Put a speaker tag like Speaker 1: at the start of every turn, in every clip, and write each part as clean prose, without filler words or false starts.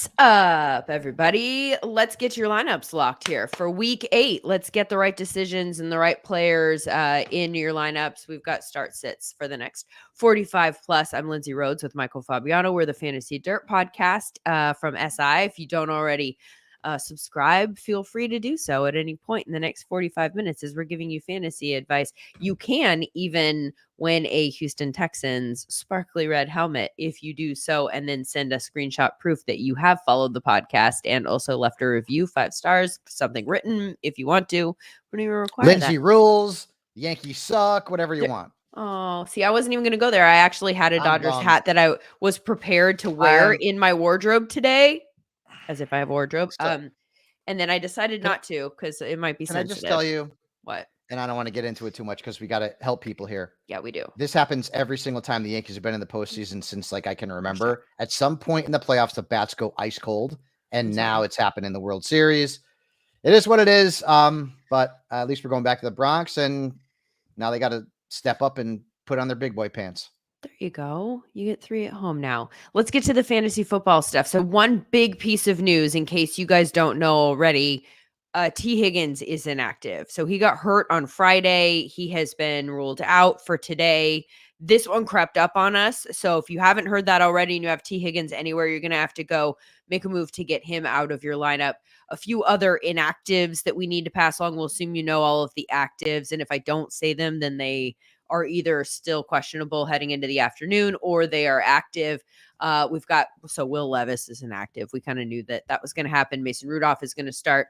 Speaker 1: What's up, everybody? Let's get your lineups locked here for week 8. Let's get the right decisions and the right players in your lineups. We've got start sits for the next 45 plus. I'm Lindsay Rhodes with Michael Fabiano. We're the Fantasy Dirt podcast from SI. If you don't already subscribe, feel free to do so at any point in the next 45 minutes as we're giving you fantasy advice. You can even win a Houston Texans sparkly red helmet if you do so, and then send a screenshot proof that you have followed the podcast and also left a review, 5 stars, something written if you want to. We don't even require
Speaker 2: Lindsay
Speaker 1: that.
Speaker 2: rules, Yankees suck, whatever you want.
Speaker 1: Oh, see, I wasn't even going to go there. I actually had a Dodgers hat that I was prepared to wear in my wardrobe today, as if I have a wardrobe. And then I decided not to because it might be sensitive.
Speaker 2: Can I just tell you
Speaker 1: what?
Speaker 2: And I don't want to get into it too much because we got to help people here.
Speaker 1: Yeah, we do.
Speaker 2: This happens every single time the Yankees have been in the postseason since I can remember. Sure. At some point in the playoffs, the bats go ice cold, and now it's happened in the World Series. It is what it is. But at least we're going back to the Bronx, and now they got to step up and put on their big boy pants.
Speaker 1: There you go. You get 3 at home now. Let's get to the fantasy football stuff. So one big piece of news, in case you guys don't know already, T. Higgins is inactive. So he got hurt on Friday. He has been ruled out for today. This one crept up on us. So if you haven't heard that already and you have T. Higgins anywhere, you're going to have to go make a move to get him out of your lineup. A few other inactives that we need to pass along. We'll assume you know all of the actives. And if I don't say them, then they are either still questionable heading into the afternoon or they are active. We've got, so Will Levis is inactive. We kind of knew that was going to happen. Mason Rudolph is going to start.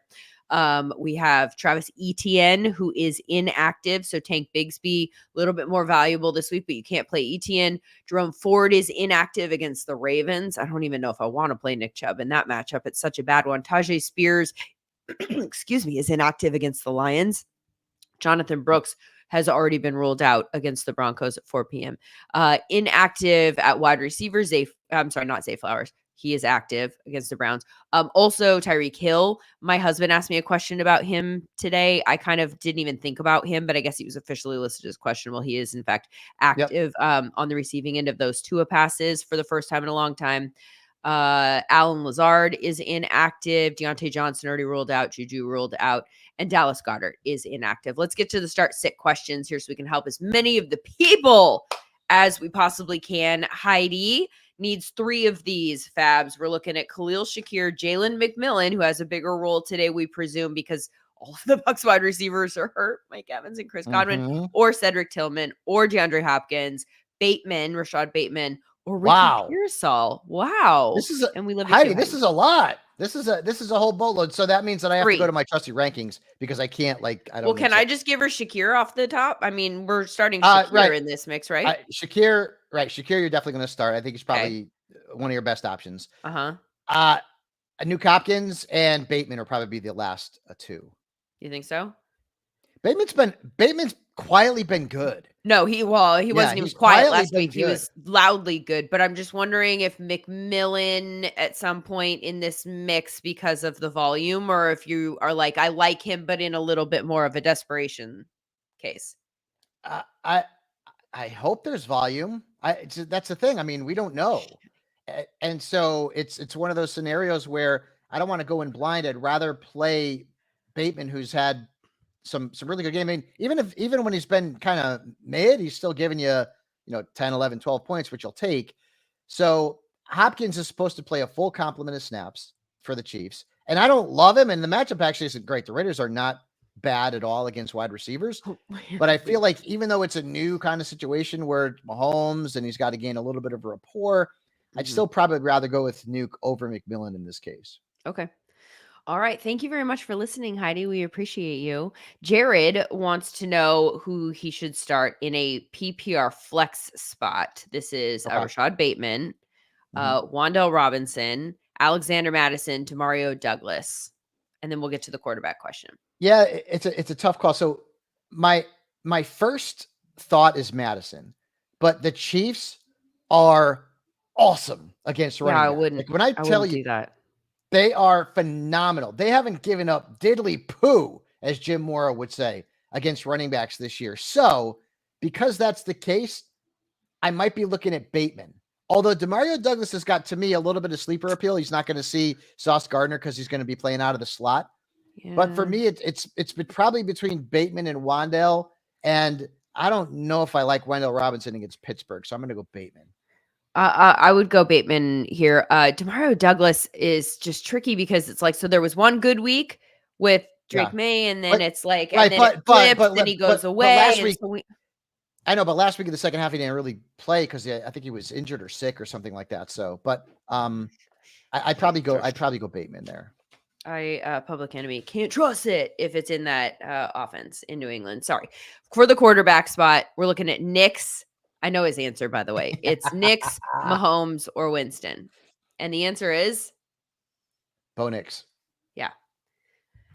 Speaker 1: We have Travis Etienne, who is inactive. So Tank Bigsby, a little bit more valuable this week, but you can't play Etienne. Jerome Ford is inactive against the Ravens. I don't even know if I want to play Nick Chubb in that matchup. It's such a bad one. Tajay Spears, is inactive against the Lions. Jonathan Brooks has already been ruled out against the Broncos at 4 p.m. Inactive at wide receiver, not Zay Flowers. He is active against the Browns. Also, Tyreek Hill. My husband asked me a question about him today. I kind of didn't even think about him, but I guess he was officially listed as questionable. He is, in fact, active on the receiving end of those Tua passes for the first time in a long time. Alan Lazard is inactive. Deontay Johnson already ruled out. Juju ruled out. And Dallas Goedert is inactive. Let's get to the start sit questions here so we can help as many of the people as we possibly can. Heidi needs 3 of these, Fabs. We're looking at Khalil Shakir, Jalen McMillan, who has a bigger role today, we presume, because all of the Bucs wide receivers are hurt. Mike Evans and Chris Godwin, or Cedric Tillman, or DeAndre Hopkins, Rashad Bateman, or Ricky Pearsall. Wow.
Speaker 2: Heidi, this is a lot. This is a whole boatload. So that means that I have to go to my trusty rankings because I can't
Speaker 1: can I just give her Shakir off the top? I mean, we're starting Shakir in this mix, right?
Speaker 2: Shakir, you're definitely going to start. I think he's probably one of your best options. Nuke Hopkins and Bateman will probably be the last 2.
Speaker 1: You think so?
Speaker 2: Bateman's quietly been good.
Speaker 1: No, he wasn't even quiet last week. He was loudly good, but I'm just wondering if McMillan at some point in this mix because of the volume, or if you are like, I like him, but in a little bit more of a desperation case.
Speaker 2: I hope there's volume. That's the thing. I mean, we don't know. And so it's one of those scenarios where I don't want to go in blind. I'd rather play Bateman, who's had some really good game. I mean, even when he's been kind of mid, he's still giving you 10, 11, 12 points, which you'll take. So Hopkins is supposed to play a full complement of snaps for the Chiefs. And I don't love him. And the matchup actually isn't great. The Raiders are not bad at all against wide receivers. But I feel like even though it's a new kind of situation where Mahomes and he's got to gain a little bit of rapport, I'd still probably rather go with Nuke over McMillan in this case.
Speaker 1: Okay. All right. Thank you very much for listening, Heidi. We appreciate you. Jared wants to know who he should start in a PPR flex spot. This is Rashad Bateman, Wan'Dale Robinson, Alexander Mattison, Demario Douglas. And then we'll get to the quarterback question.
Speaker 2: Yeah, it's a tough call. So my first thought is Madison, but the Chiefs are awesome against running.
Speaker 1: Yeah, I wouldn't.
Speaker 2: When I tell you
Speaker 1: that.
Speaker 2: They are phenomenal. They haven't given up diddly poo, as Jim Mora would say, against running backs this year. So because that's the case, I might be looking at Bateman Although Demario Douglas has got, to me, a little bit of sleeper appeal. He's not going to see Sauce Gardner because he's going to be playing out of the slot.
Speaker 1: Yeah.
Speaker 2: But for me, it's probably between Bateman and Wandell. And I don't know if I like Wendell Robinson against Pittsburgh, so I'm going to go Bateman.
Speaker 1: I would go Bateman here. Demario Douglas is just tricky because it's like, so there was one good week with Drake May, and then it's like, and then it flips, and he goes away.
Speaker 2: Last week, I know, but last week in the second half, he didn't really play because I think he was injured or sick or something like that. So, but I'd probably go Bateman there.
Speaker 1: Public Enemy, can't trust it if it's in that offense in New England. Sorry. For the quarterback spot, we're looking at Knicks. I know his answer, by the way. It's Knicks, Mahomes, or Winston. And the answer is?
Speaker 2: Bo Nix.
Speaker 1: Yeah.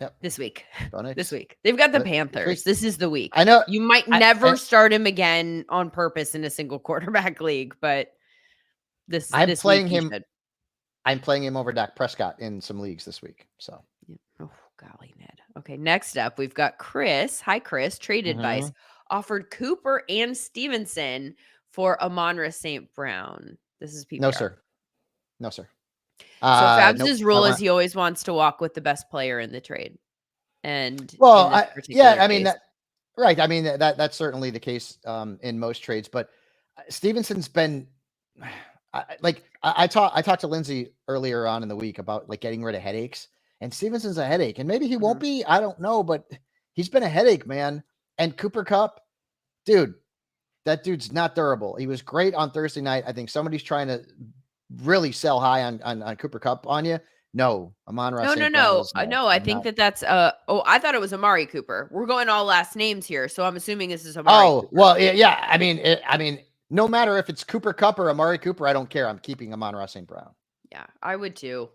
Speaker 2: Yep.
Speaker 1: This week.
Speaker 2: Bo Nix.
Speaker 1: This week. They've got the Panthers. This is the week.
Speaker 2: I know.
Speaker 1: You might never start him again on purpose in a single quarterback league, but
Speaker 2: I'm playing him over Dak Prescott in some leagues this week. So,
Speaker 1: oh, golly, Ned. Okay, next up, we've got Chris. Hi, Chris. Trade advice. Offered Cooper and Stevenson for Amon-Ra St. Brown. This is PPR.
Speaker 2: No, sir. So
Speaker 1: Fabs' rule is he always wants to walk with the best player in the trade. And
Speaker 2: right. I mean, that's certainly the case in most trades, but Stevenson's been I talked to Lindsay earlier on in the week about like getting rid of headaches, and Stevenson's a headache, and maybe he won't be, I don't know, but he's been a headache, man. And Cooper Kupp, dude, that dude's not durable. He was great on Thursday night. I think somebody's trying to really sell high on Cooper Kupp on you. No, Amon-Ra.
Speaker 1: No. I think that's I thought it was Amari Cooper. We're going all last names here, so I'm assuming this is Amari.
Speaker 2: Oh, Cooper. Well, yeah. I mean, no matter if it's Cooper Kupp or Amari Cooper, I don't care. I'm keeping Amon-Ra St. Brown.
Speaker 1: Yeah, I would too.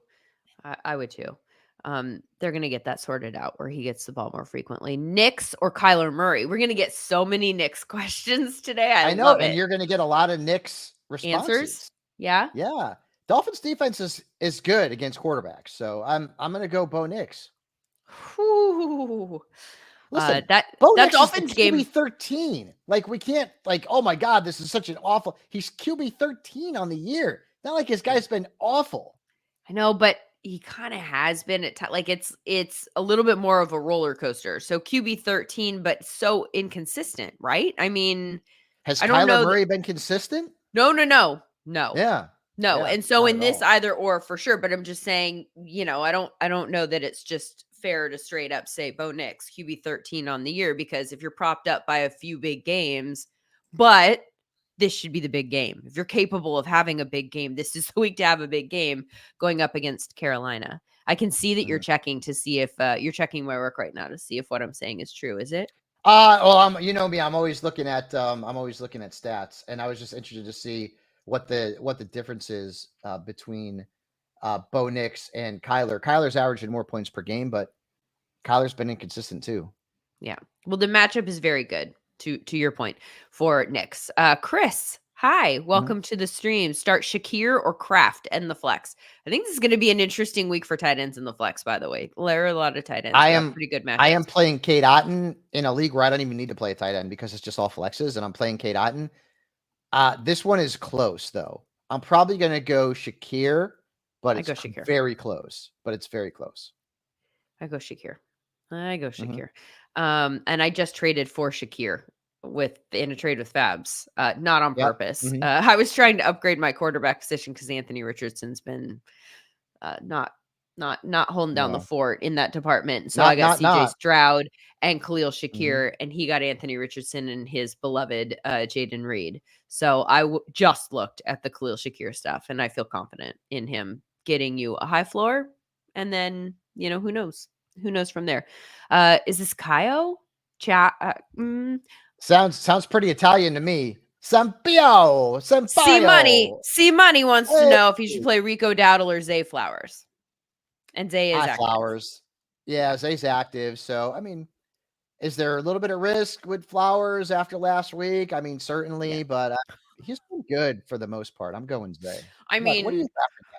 Speaker 1: I would too. They're going to get that sorted out where he gets the ball more frequently. Knicks or Kyler Murray? We're going to get so many Knicks questions today. I know,
Speaker 2: and you're going to get a lot of Knicks responses.
Speaker 1: Answers? Yeah.
Speaker 2: Yeah. Dolphins defense is good against quarterbacks. So I'm going to go Bo Nix. Listen, that Dolphins game QB 13. Like, we can't, like, oh my God, this is such an awful. He's QB 13 on the year. Not like his guy's been awful.
Speaker 1: I know, but he kind of has been at like it's a little bit more of a roller coaster. So QB 13, but so inconsistent, right? I mean,
Speaker 2: has Kyler Murray been consistent?
Speaker 1: No.
Speaker 2: Yeah.
Speaker 1: No.
Speaker 2: Yeah,
Speaker 1: and so in this either or for sure, but I'm just saying, I don't know that it's just fair to straight up say Bo Nix QB 13 on the year, because if you're propped up by a few big games, but this should be the big game. If you're capable of having a big game, this is the week to have a big game going up against Carolina. I can see that you're checking to see if you're checking my work right now to see if what I'm saying is true. Is it?
Speaker 2: You know me, I'm always looking at stats, and I was just interested to see what the difference is between Bo Nix and Kyler. Kyler's averaging more points per game, but Kyler's been inconsistent too.
Speaker 1: Yeah. Well, the matchup is very good. To your point for Knicks. Chris, hi, welcome to the stream. Start Shakir or Kraft and the flex. I think this is going to be an interesting week for tight ends in the flex, by the way. There are a lot of tight ends. Pretty good matchups.
Speaker 2: I am playing Cade Otton in a league where I don't even need to play a tight end because it's just all flexes, and I'm playing Cade Otton. This one is close, though. I'm probably going to go Shakir, but it's very close. It's very close.
Speaker 1: I go Shakir. And I just traded for Shakir in a trade with Fabs, not on purpose. I was trying to upgrade my quarterback position because Anthony Richardson's been not holding down the fort in that department. So I got CJ Stroud and Khalil Shakir, and he got Anthony Richardson and his beloved Jaden Reed. So I just looked at the Khalil Shakir stuff, and I feel confident in him getting you a high floor. And then, who knows? Who knows from there? Is this Kaio?
Speaker 2: Sounds pretty Italian to me. Sampio.
Speaker 1: C Money wants to know if he should play Rico Dowdle or Zay Flowers. And Zay is active.
Speaker 2: Flowers. Yeah, Zay's active. So, I mean, is there a little bit of risk with Flowers after last week? I mean, certainly, but he's been good for the most part. I'm going Zay.
Speaker 1: I
Speaker 2: What are you
Speaker 1: mean,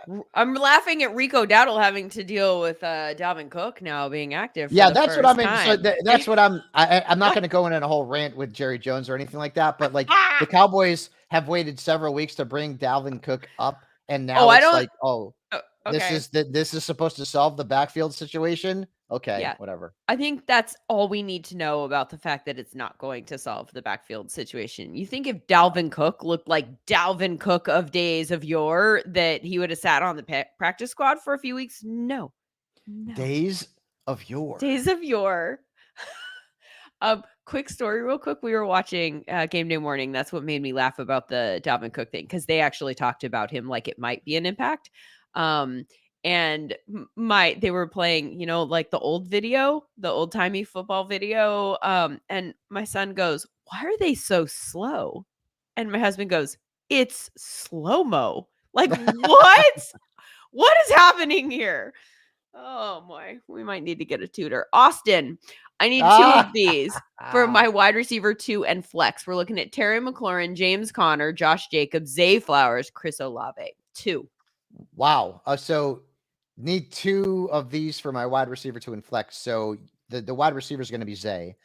Speaker 2: laughing at?
Speaker 1: I'm laughing at Rico Dowdle having to deal with Dalvin Cook now being active for
Speaker 2: Yeah,
Speaker 1: the
Speaker 2: that's what I
Speaker 1: first
Speaker 2: mean. So
Speaker 1: time.
Speaker 2: that's what I'm not going to go in a whole rant with Jerry Jones or anything like that. But like the Cowboys have waited several weeks to bring Dalvin Cook up, and
Speaker 1: Oh,
Speaker 2: now
Speaker 1: I
Speaker 2: it's
Speaker 1: don't.
Speaker 2: like, oh,
Speaker 1: Okay.
Speaker 2: this is supposed to solve the backfield situation. Okay,
Speaker 1: Yeah.
Speaker 2: whatever.
Speaker 1: I think that's all we need to know about the fact that it's not going to solve the backfield situation. You think if Dalvin Cook looked like Dalvin Cook of days of yore, that he would have sat on the practice squad for a few weeks? No.
Speaker 2: Days of yore.
Speaker 1: Days of yore. Quick story, real quick. We were watching Game Day Morning. That's what made me laugh about the Dalvin Cook thing, because they actually talked about him like it might be an impact. And they were playing, like the old video, the old timey football video. And my son goes, "Why are they so slow?" And my husband goes, "It's slow mo." Like, what? What is happening here? Oh my, we might need to get a tutor. Austin, I need two of these for my wide receiver 2 and flex. We're looking at Terry McLaurin, James Conner, Josh Jacobs, Zay Flowers, Chris Olave. 2.
Speaker 2: Wow. So need 2 of these for my wide receiver 2 and flex. So the wide receiver is going to be Zay,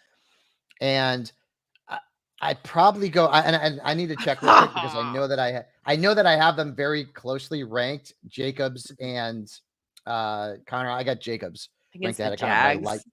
Speaker 2: and I'd probably go. And I need to check real quick because I know that I have them very closely ranked. Jacobs and Connor. I got Jacobs
Speaker 1: Against
Speaker 2: ranked
Speaker 1: the
Speaker 2: ahead of Connor,
Speaker 1: Jags.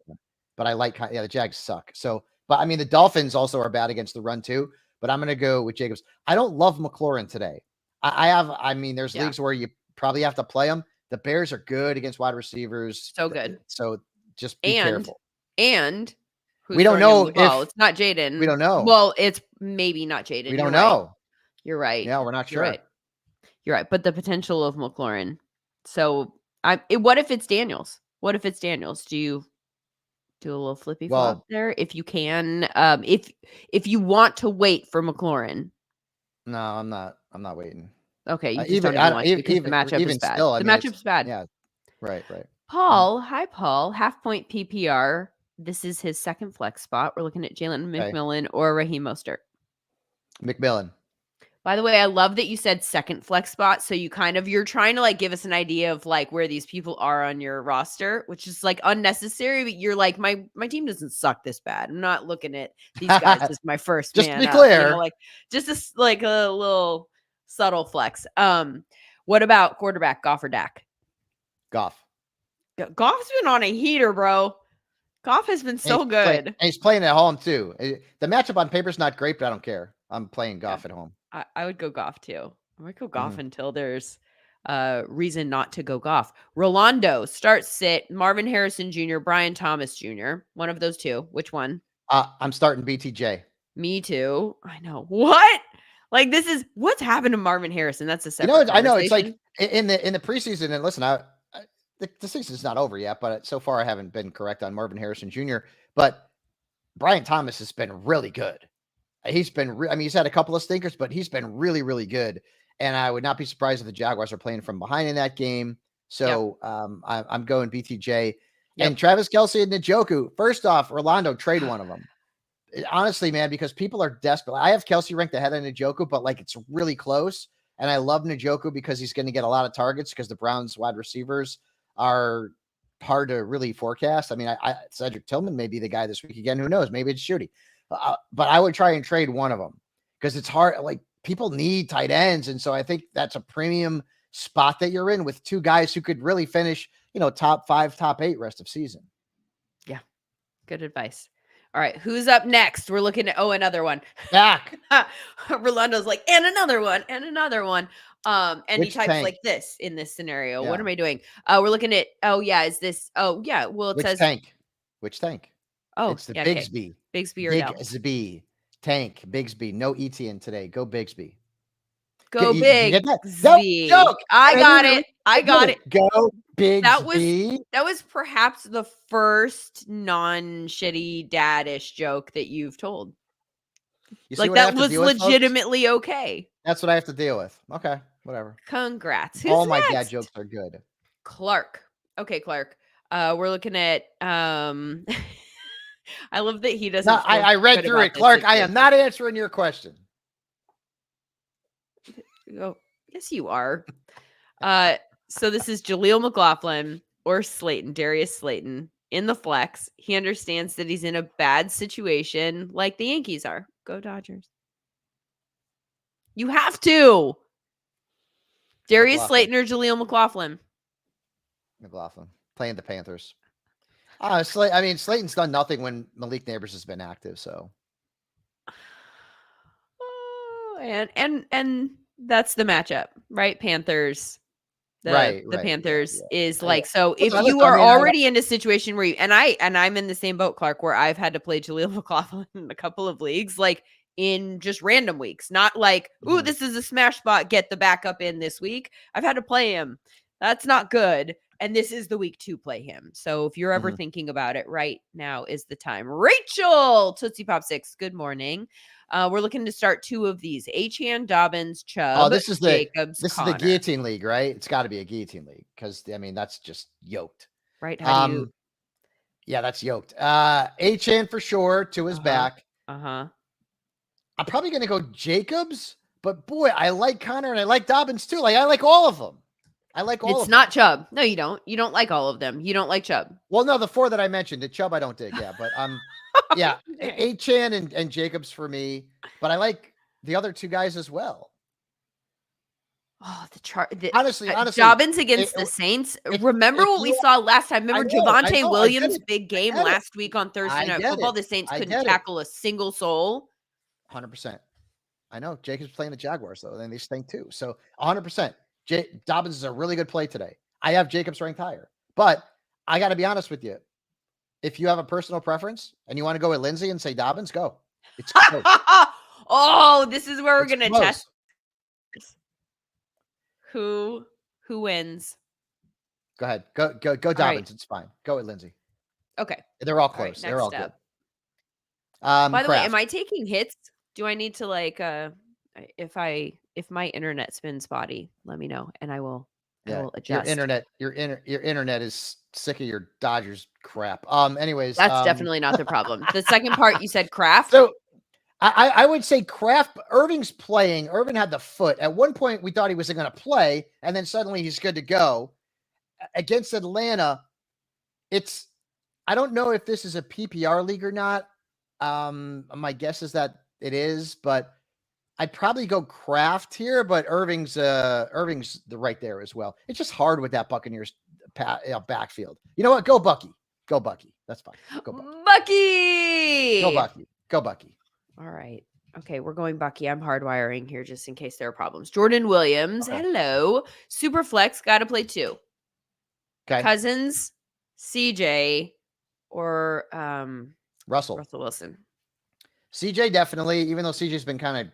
Speaker 2: but I like the Jags suck. So, but I mean the Dolphins also are bad against the run too. But I'm gonna go with Jacobs. I don't love McLaurin today. I mean, there's leagues where you probably have to play him. The Bears are good against wide receivers.
Speaker 1: So good.
Speaker 2: So just be careful.
Speaker 1: And who's
Speaker 2: We don't
Speaker 1: throwing him
Speaker 2: know
Speaker 1: the ball?
Speaker 2: if
Speaker 1: It's not Jaden.
Speaker 2: we don't know.
Speaker 1: Well, it's maybe not Jaden.
Speaker 2: We don't know.
Speaker 1: You're right.
Speaker 2: Yeah, we're not sure.
Speaker 1: You're right. But the potential of McLaurin. So what if it's Daniels? What if it's Daniels? Do you do a little flippy flop there if you can? If you want to wait for McLaurin.
Speaker 2: No, I'm not waiting.
Speaker 1: Okay, you just don't even want to because the matchup is bad.
Speaker 2: Still,
Speaker 1: the matchup's bad.
Speaker 2: Yeah, right.
Speaker 1: Paul, hi Paul, half point PPR. This is his second flex spot. We're looking at Jalen McMillan or Raheem Mostert.
Speaker 2: McMillan.
Speaker 1: By the way, I love that you said second flex spot. So you're trying to like give us an idea of like where these people are on your roster, which is like unnecessary. But you're like, my team doesn't suck this bad. I'm not looking at these guys as my first
Speaker 2: just
Speaker 1: man.
Speaker 2: Just to be clear,
Speaker 1: like just a little subtle flex. What about quarterback, Goff or Dak?
Speaker 2: Goff.
Speaker 1: Goff's been on a heater, bro. Goff has been so good.
Speaker 2: And he's playing at home too. The matchup on paper is not great, but I don't care. I'm playing Goff at home.
Speaker 1: I would go Goff too. I might go Goff until there's reason not to go Goff. Rolando, start sit. Marvin Harrison Jr., Brian Thomas Jr. One of those two. Which one?
Speaker 2: I'm starting BTJ.
Speaker 1: Me too. I know. What? Like this is what's happened to Marvin Harrison. That's a separate
Speaker 2: I know. It's like in the preseason, and listen, the season's not over yet, but so far I haven't been correct on Marvin Harrison Jr. But Brian Thomas has been really good. He's been, he's had a couple of stinkers, but he's been really, really good. And I would not be surprised if the Jaguars are playing from behind in that game. So I'm going BTJ. And Travis Kelce and Njoku. First off, Rolando, trade one of them. Honestly, man, because people are desperate. I have Kelce ranked ahead of Njoku, but like it's really close. And I love Njoku because he's going to get a lot of targets because the Browns wide receivers are hard to really forecast. I mean, Cedric Tillman may be the guy this week again. Who knows? Maybe it's Shooty. But I would try and trade one of them because it's hard. Like people need tight ends. And so I think that's a premium spot that you're in with 2 guys who could really finish, top 5, top 8 rest of season.
Speaker 1: Yeah. Good advice. All right. Who's up next? We're looking at, another one.
Speaker 2: Dak.
Speaker 1: Rolando's like, and another one, and another one. And
Speaker 2: Which
Speaker 1: he types
Speaker 2: tank?
Speaker 1: like this in this scenario.
Speaker 2: Yeah.
Speaker 1: What am I doing? We're looking at, is this, well, it
Speaker 2: Which
Speaker 1: says
Speaker 2: tank? Which tank?
Speaker 1: Oh,
Speaker 2: it's the Bigsby.
Speaker 1: Okay. Bigsby or Dell?
Speaker 2: Bigsby. Tank. Bigsby. No Etienne today. Go Bigsby.
Speaker 1: Go Bigsby.
Speaker 2: Joke.
Speaker 1: I got it.
Speaker 2: Go Bigsby.
Speaker 1: That was perhaps the first non-shitty dad-ish joke that you've told. Like that was legitimately okay.
Speaker 2: That's what I have to deal with. Okay, whatever.
Speaker 1: Congrats.
Speaker 2: Who's all next? My dad jokes are good.
Speaker 1: Clark. Okay, Clark. We're looking at I love that he doesn't.
Speaker 2: No, I read through it, Clark. I am not answering your question.
Speaker 1: You go, yes, you are. So this is Jaleel McLaughlin or Slayton, Darius Slayton in the flex. He understands that he's in a bad situation like the Yankees are. Go Dodgers. You have to. Darius
Speaker 2: McLaughlin.
Speaker 1: Slayton or Jaleel McLaughlin.
Speaker 2: McLaughlin playing the Panthers. I mean, Slayton's done nothing when Malik Neighbors has been active. So,
Speaker 1: And that's the matchup, right? Panthers. The Panthers is like, so if you are already in a situation where you, and I'm in the same boat, Clark, where I've had to play Jaleel McLaughlin in a couple of leagues, like in just random weeks, not like, ooh, this is a smash spot, get the backup in this week. I've had to play him. That's not good. And this is the week to play him. So if you're ever thinking about it, right now is the time. Rachel, Tootsie Pop 6, good morning. We're looking to start 2 of these. Achane, Dobbins, Chubb,
Speaker 2: this is
Speaker 1: Jacobs,
Speaker 2: this
Speaker 1: Connor.
Speaker 2: is the guillotine league, right? It's got to be a guillotine league because I mean that's just yoked,
Speaker 1: right? How do you?
Speaker 2: Yeah, that's yoked. Achane for sure to his back. I'm probably gonna go Jacobs, but boy, I like Connor and I like Dobbins too. Like I like all of them. I like all of them.
Speaker 1: It's not Chubb. No, you don't. You don't like all of them. You don't like Chubb.
Speaker 2: Well, no, the 4 that I mentioned, the Chubb I don't dig. Yeah, but yeah, Achane and Jacobs for me, but I like the other 2 guys as well.
Speaker 1: Oh, the chart.
Speaker 2: Honestly,
Speaker 1: Dobbins against the Saints. Remember what we saw last time? Remember Javonte Williams' big game last week on Thursday Night Football? The Saints couldn't tackle a single soul.
Speaker 2: 100%. I know Jacobs playing the Jaguars though, and they stink too. So 100%. Dobbins is a really good play today. I have Jacobs ranked higher, but I got to be honest with you. If you have a personal preference and you want to go with Lindsay and say Dobbins, go. It's close.
Speaker 1: Oh, this is where we're going to test who wins.
Speaker 2: Go ahead. Go Dobbins. Right. It's fine. Go with Lindsay.
Speaker 1: Okay.
Speaker 2: They're all close. They're all good.
Speaker 1: By the way, am I taking hits? Do I need to like if my internet spins spotty, let me know and I will adjust.
Speaker 2: Your internet is sick of your Dodgers crap. Anyways,
Speaker 1: that's definitely not the problem. The second part you said Kraft.
Speaker 2: So I would say Kraft. Irving's playing. Irvin had the foot. At one point, we thought he wasn't going to play, and then suddenly he's good to go. Against Atlanta, I don't know if this is a PPR league or not. My guess is that it is, but I'd probably go Kraft here, but Irving's right there as well. It's just hard with that Buccaneers backfield. You know what? Go Bucky. Go Bucky. That's fine. Go Bucky.
Speaker 1: Bucky.
Speaker 2: Go Bucky. Go Bucky.
Speaker 1: All right. Okay, we're going Bucky. I'm hardwiring here just in case there are problems. Jordan Williams. Okay. Hello. Superflex. Got to play 2.
Speaker 2: Okay.
Speaker 1: Cousins, CJ, or
Speaker 2: Russell
Speaker 1: Wilson.
Speaker 2: CJ definitely, even though CJ's been kind of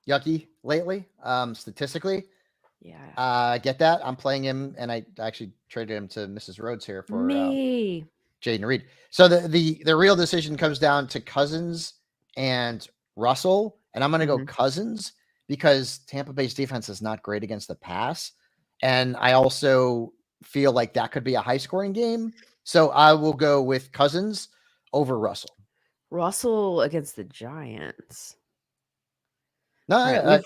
Speaker 2: yucky lately, statistically.
Speaker 1: Yeah.
Speaker 2: I get that. I'm playing him, and I actually traded him to Mrs. Rhodes here for
Speaker 1: me.
Speaker 2: Jaden Reed. So the real decision comes down to Cousins and Russell, and I'm going to go Cousins because Tampa Bay's defense is not great against the pass, and I also feel like that could be a high-scoring game. So I will go with Cousins over Russell.
Speaker 1: Russell against the Giants.
Speaker 2: No,
Speaker 1: right,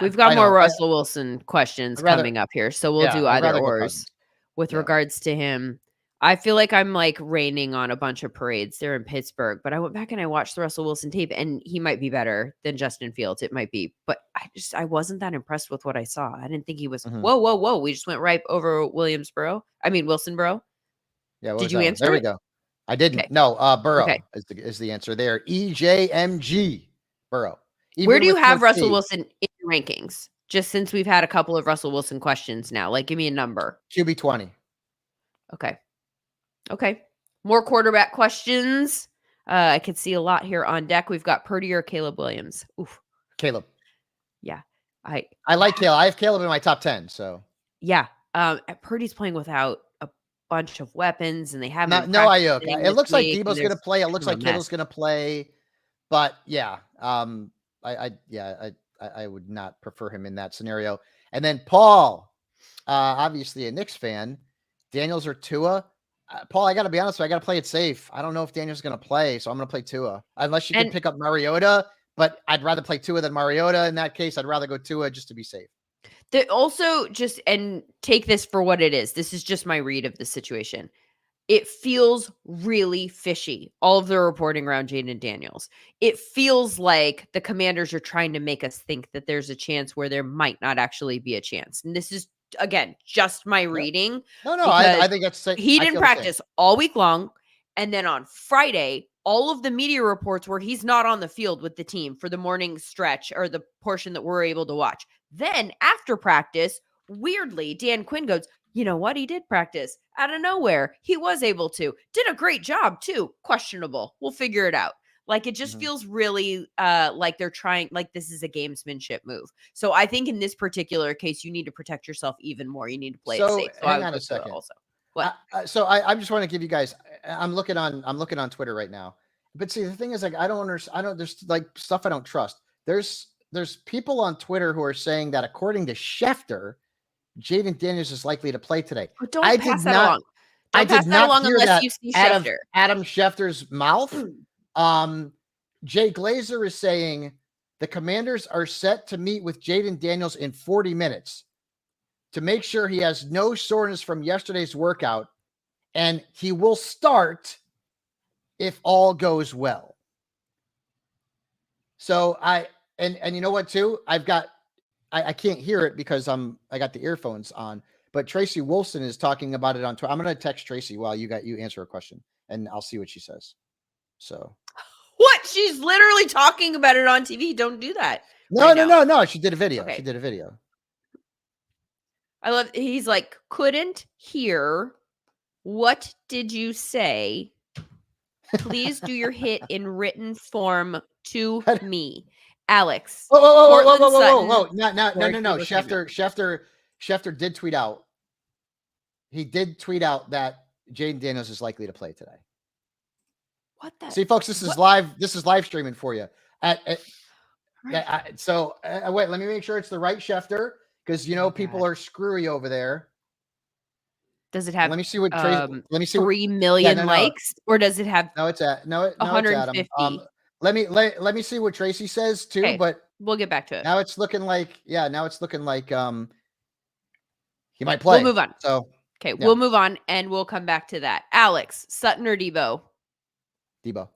Speaker 1: we've got more Russell Wilson questions coming up here, so we'll do either ors with regards to him. I feel like I'm like raining on a bunch of parades. They're in Pittsburgh, but I went back and I watched the Russell Wilson tape, and he might be better than Justin Fields. It might be, but I wasn't that impressed with what I saw. I didn't think he was. Whoa! We just went right over Wilsonboro. Yeah. Did you answer?
Speaker 2: There we go. I didn't. Okay. No, Burrow is the answer there. EJMG Burrow.
Speaker 1: Where do you have Russell Wilson in your rankings? Just since we've had a couple of Russell Wilson questions now, like give me a number.
Speaker 2: QB 20.
Speaker 1: Okay. More quarterback questions. I could see a lot here on deck. We've got Purdy or Caleb Williams. Oof.
Speaker 2: Caleb.
Speaker 1: Yeah.
Speaker 2: I like Caleb. I have Caleb in my top 10. So
Speaker 1: yeah. Purdy's playing without a bunch of weapons, and they haven't.
Speaker 2: No, it looks like Debo's going to play. It looks like Kittle's going to play. But yeah, I would not prefer him in that scenario. And then Paul, obviously a Knicks fan. Daniels or Tua. Paul, I got to be honest with you. I got to play it safe. I don't know if Daniel's going to play, so I'm going to play Tua. Unless you can pick up Mariota, but I'd rather play Tua than Mariota in that case. I'd rather go Tua just to be safe.
Speaker 1: Also, just and take this for what it is. This is just my read of the situation. It feels really fishy, all of the reporting around Jaden Daniels. It feels like the Commanders are trying to make us think that there's a chance where there might not actually be a chance. And this is, again, just my reading.
Speaker 2: No,
Speaker 1: because
Speaker 2: I think that's
Speaker 1: he
Speaker 2: I
Speaker 1: didn't
Speaker 2: feel the same.
Speaker 1: practice all week long. And then on Friday, all of the media reports were he's not on the field with the team for the morning stretch or the portion that we're able to watch. Then after practice, weirdly, Dan Quinn goes, you know what? He did practice out of nowhere. He was able to. Did a great job too. Questionable. We'll figure it out. Like it just feels really like they're trying, like this is a gamesmanship move. So I think in this particular case, you need to protect yourself even more. You need to play it safe. So
Speaker 2: hang on a second.
Speaker 1: Also, what?
Speaker 2: So I just want to give you guys. I'm looking on Twitter right now. But see, the thing is, like, I don't understand. There's like stuff I don't trust. There's people on Twitter who are saying that according to Schefter, Jaden Daniels is likely to play today.
Speaker 1: Don't pass that along.
Speaker 2: I did not hear that
Speaker 1: you see
Speaker 2: out of
Speaker 1: Schefter.
Speaker 2: Adam Schefter's mouth. Jay Glazer is saying the Commanders are set to meet with Jaden Daniels in 40 minutes to make sure he has no soreness from yesterday's workout, and he will start if all goes well. So and you know what too? I can't hear it because I got the earphones on, but Tracy Wolfson is talking about it on Twitter. I'm going to text Tracy while you answer a question, and I'll see what she says. So
Speaker 1: what? She's literally talking about it on TV. Don't do that.
Speaker 2: No. She did a video.
Speaker 1: Okay.
Speaker 2: She did a video.
Speaker 1: I love. He's like, couldn't hear. What did you say? Please do your hit in written form to me, Alex.
Speaker 2: Whoa. No. Schefter did tweet out. He did tweet out that Jaden Daniels is likely to play today.
Speaker 1: What the?
Speaker 2: See, folks, this is live. This is live streaming for you. So wait, let me make sure it's the right Schefter because people are screwy over there.
Speaker 1: Does it have?
Speaker 2: Let me see what. Let me see.
Speaker 1: 3 million likes, or does it have?
Speaker 2: No, it's at
Speaker 1: 150.
Speaker 2: Let me see what Tracy says too. Okay, but
Speaker 1: we'll get back to it.
Speaker 2: Now it's looking like he might play.
Speaker 1: We'll move on.
Speaker 2: So
Speaker 1: okay, we'll move on and we'll come back to that. Alex, Sutton or Debo?
Speaker 2: Debo.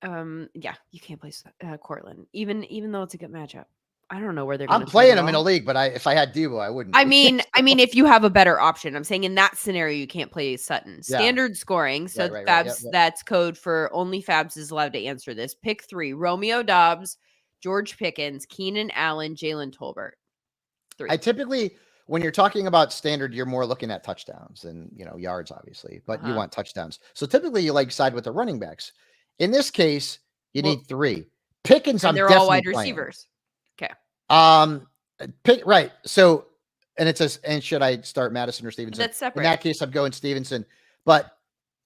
Speaker 1: Yeah, you can't play Cortland, even though it's a good matchup. I don't know where they're going to.
Speaker 2: I'm playing them in a league, but if I had Debo, I wouldn't.
Speaker 1: I mean, if you have a better option, I'm saying in that scenario, you can't play Sutton. Standard scoring. So
Speaker 2: right,
Speaker 1: Fabs, that's code for only Fabs is allowed to answer this. Pick 3: Romeo Doubs, George Pickens, Keenan Allen, Jalen Tolbert. 3.
Speaker 2: I typically, when you're talking about standard, you're more looking at touchdowns than yards, obviously, but you want touchdowns. So typically, you side with the running backs. In this case, you need 3. Pickens,
Speaker 1: and they're all wide receivers. Okay.
Speaker 2: Right. So, and it says, and should I start Madison or Stevenson?
Speaker 1: That's separate.
Speaker 2: In that case, I'm going Stevenson, but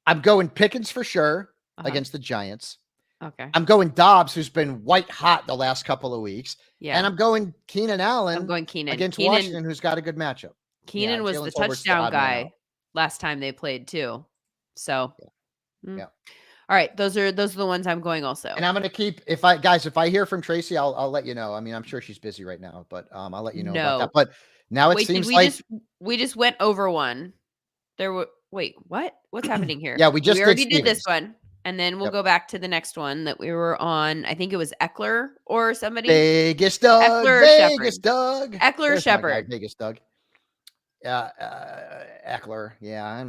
Speaker 2: I'm going Pickens for sure against the Giants.
Speaker 1: Okay.
Speaker 2: I'm going Dobbs, who's been white hot the last couple of weeks.
Speaker 1: Yeah.
Speaker 2: And I'm going Keenan Allen.
Speaker 1: I'm going Keenan
Speaker 2: against Washington, who's got a good matchup.
Speaker 1: Keenan was the touchdown guy last time they played too. So,
Speaker 2: yeah.
Speaker 1: All right, those are the ones I'm going also.
Speaker 2: And I'm going to keep if I hear from Tracy, I'll let you know. I mean, I'm sure she's busy right now, but I'll let you know about that. But now it seems like
Speaker 1: we just went over one. What's happening here?
Speaker 2: Yeah, we
Speaker 1: already did this one, and then we'll go back to the next one that we were on. I think it was Eckler or somebody.
Speaker 2: Vegas Doug.
Speaker 1: Eckler Shepard.
Speaker 2: Vegas Doug. Eckler. Yeah,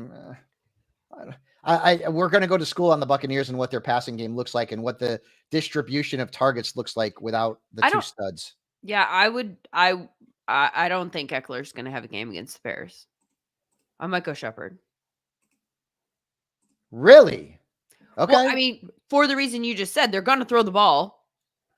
Speaker 2: we're going to go to school on the Buccaneers and what their passing game looks like and what the distribution of targets looks like without the 2 studs.
Speaker 1: Yeah, I don't think Eckler's going to have a game against the Bears. I might go Shepard.
Speaker 2: Really? Okay.
Speaker 1: Well, I mean, for the reason you just said, they're going to throw the ball.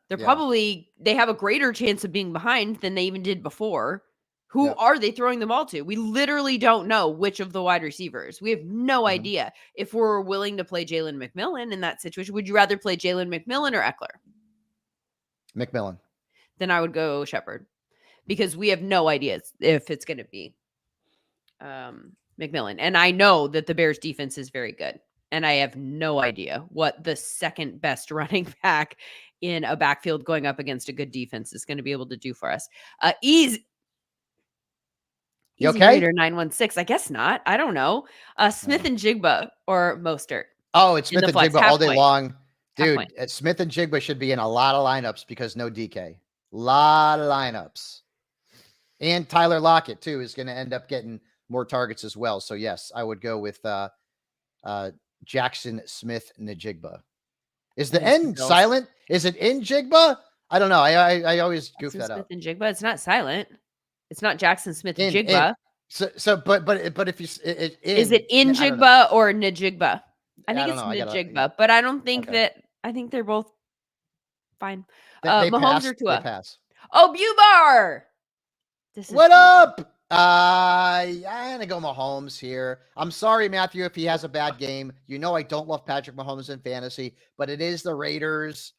Speaker 1: They have a greater chance of being behind than they even did before. Who are they throwing the ball to? We literally don't know which of the wide receivers. We have no idea. If we're willing to play Jalen McMillan in that situation, would you rather play Jalen McMillan or Eckler?
Speaker 2: McMillan.
Speaker 1: Then I would go Shepard because we have no idea if it's going to be McMillan. And I know that the Bears defense is very good. and I have no idea what the second best running back in a backfield going up against a good defense is going to be able to do for us. Easy
Speaker 2: okay?
Speaker 1: Reader 916. I guess not. I don't know. Smith and Jigba or Mostert
Speaker 2: Oh, it's
Speaker 1: in
Speaker 2: Smith
Speaker 1: the
Speaker 2: and
Speaker 1: flex,
Speaker 2: Jigba
Speaker 1: half
Speaker 2: all day
Speaker 1: point.
Speaker 2: long.
Speaker 1: Half
Speaker 2: Dude,
Speaker 1: point.
Speaker 2: Smith and Jigba should be in a lot of lineups because no DK. Lot of lineups. And Tyler Lockett, too, is going to end up getting more targets as well. So, yes, I would go with Jackson Smith Njigba. Is the
Speaker 1: Against the
Speaker 2: N
Speaker 1: Bills.
Speaker 2: silent? Is it in Jigba? I don't know. I always goof
Speaker 1: Jackson
Speaker 2: that
Speaker 1: Smith
Speaker 2: up.
Speaker 1: and Jigba. It's not silent. It's not Jackson Smith
Speaker 2: In
Speaker 1: Jigba.
Speaker 2: but if you
Speaker 1: Is it in
Speaker 2: I don't know.
Speaker 1: Jigba or Njigba? I think
Speaker 2: I don't
Speaker 1: it's
Speaker 2: know. I gotta.
Speaker 1: Njigba, but I don't think
Speaker 2: Okay.
Speaker 1: that. I think they're both fine.
Speaker 2: They
Speaker 1: Mahomes
Speaker 2: pass.
Speaker 1: or
Speaker 2: They
Speaker 1: Tua?
Speaker 2: pass.
Speaker 1: Oh, Bubar. This is
Speaker 2: What
Speaker 1: beautiful.
Speaker 2: up? I'm gonna go Mahomes here. I'm sorry, Matthew, if he has a bad game. You know I don't love Patrick Mahomes in fantasy, but it is the Raiders.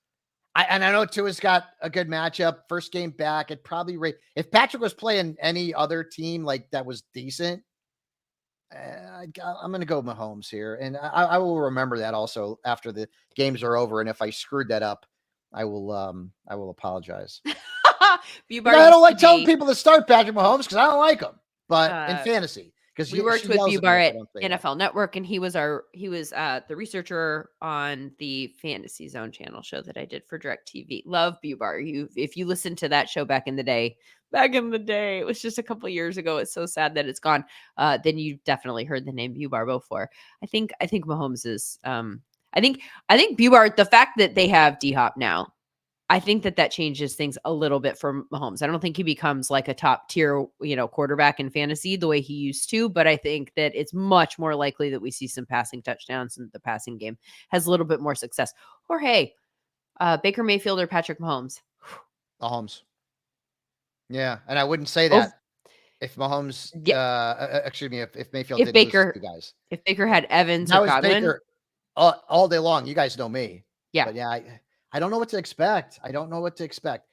Speaker 2: I know Tua's got a good matchup. First game back, it probably if Patrick was playing any other team like that was decent, I'm gonna go Mahomes here, and I will remember that also after the games are over. And if I screwed that up, I will apologize.
Speaker 1: Bubar
Speaker 2: I don't
Speaker 1: used
Speaker 2: like
Speaker 1: to
Speaker 2: telling
Speaker 1: be.
Speaker 2: people to start Patrick Mahomes because I don't like him, but in fantasy, because
Speaker 1: We worked
Speaker 2: she
Speaker 1: with
Speaker 2: yells at me if
Speaker 1: Bubar
Speaker 2: I
Speaker 1: at
Speaker 2: don't say that.
Speaker 1: NFL Network, and he was the researcher on the Fantasy Zone channel show that I did for DirecTV. Love Bubar. If you listened to that show back in the day, it was just a couple years ago. It's so sad that it's gone. Then you definitely heard the name Bubar before. I think Mahomes is. I think Bubar. The fact that they have D-Hop now, I think that changes things a little bit for Mahomes. I don't think he becomes like a top tier, quarterback in fantasy the way he used to, but I think that it's much more likely that we see some passing touchdowns and the passing game has a little bit more success. Or hey, Baker Mayfield or Patrick Mahomes.
Speaker 2: Mahomes. Yeah, and I wouldn't say that if Mahomes. Excuse me, if Mayfield
Speaker 1: If
Speaker 2: didn't lose
Speaker 1: Baker,
Speaker 2: to you guys.
Speaker 1: if Baker had Evans
Speaker 2: That
Speaker 1: or
Speaker 2: was
Speaker 1: Godwin,
Speaker 2: Baker all day long. You guys know me.
Speaker 1: yeah,
Speaker 2: But yeah, I don't know what to expect.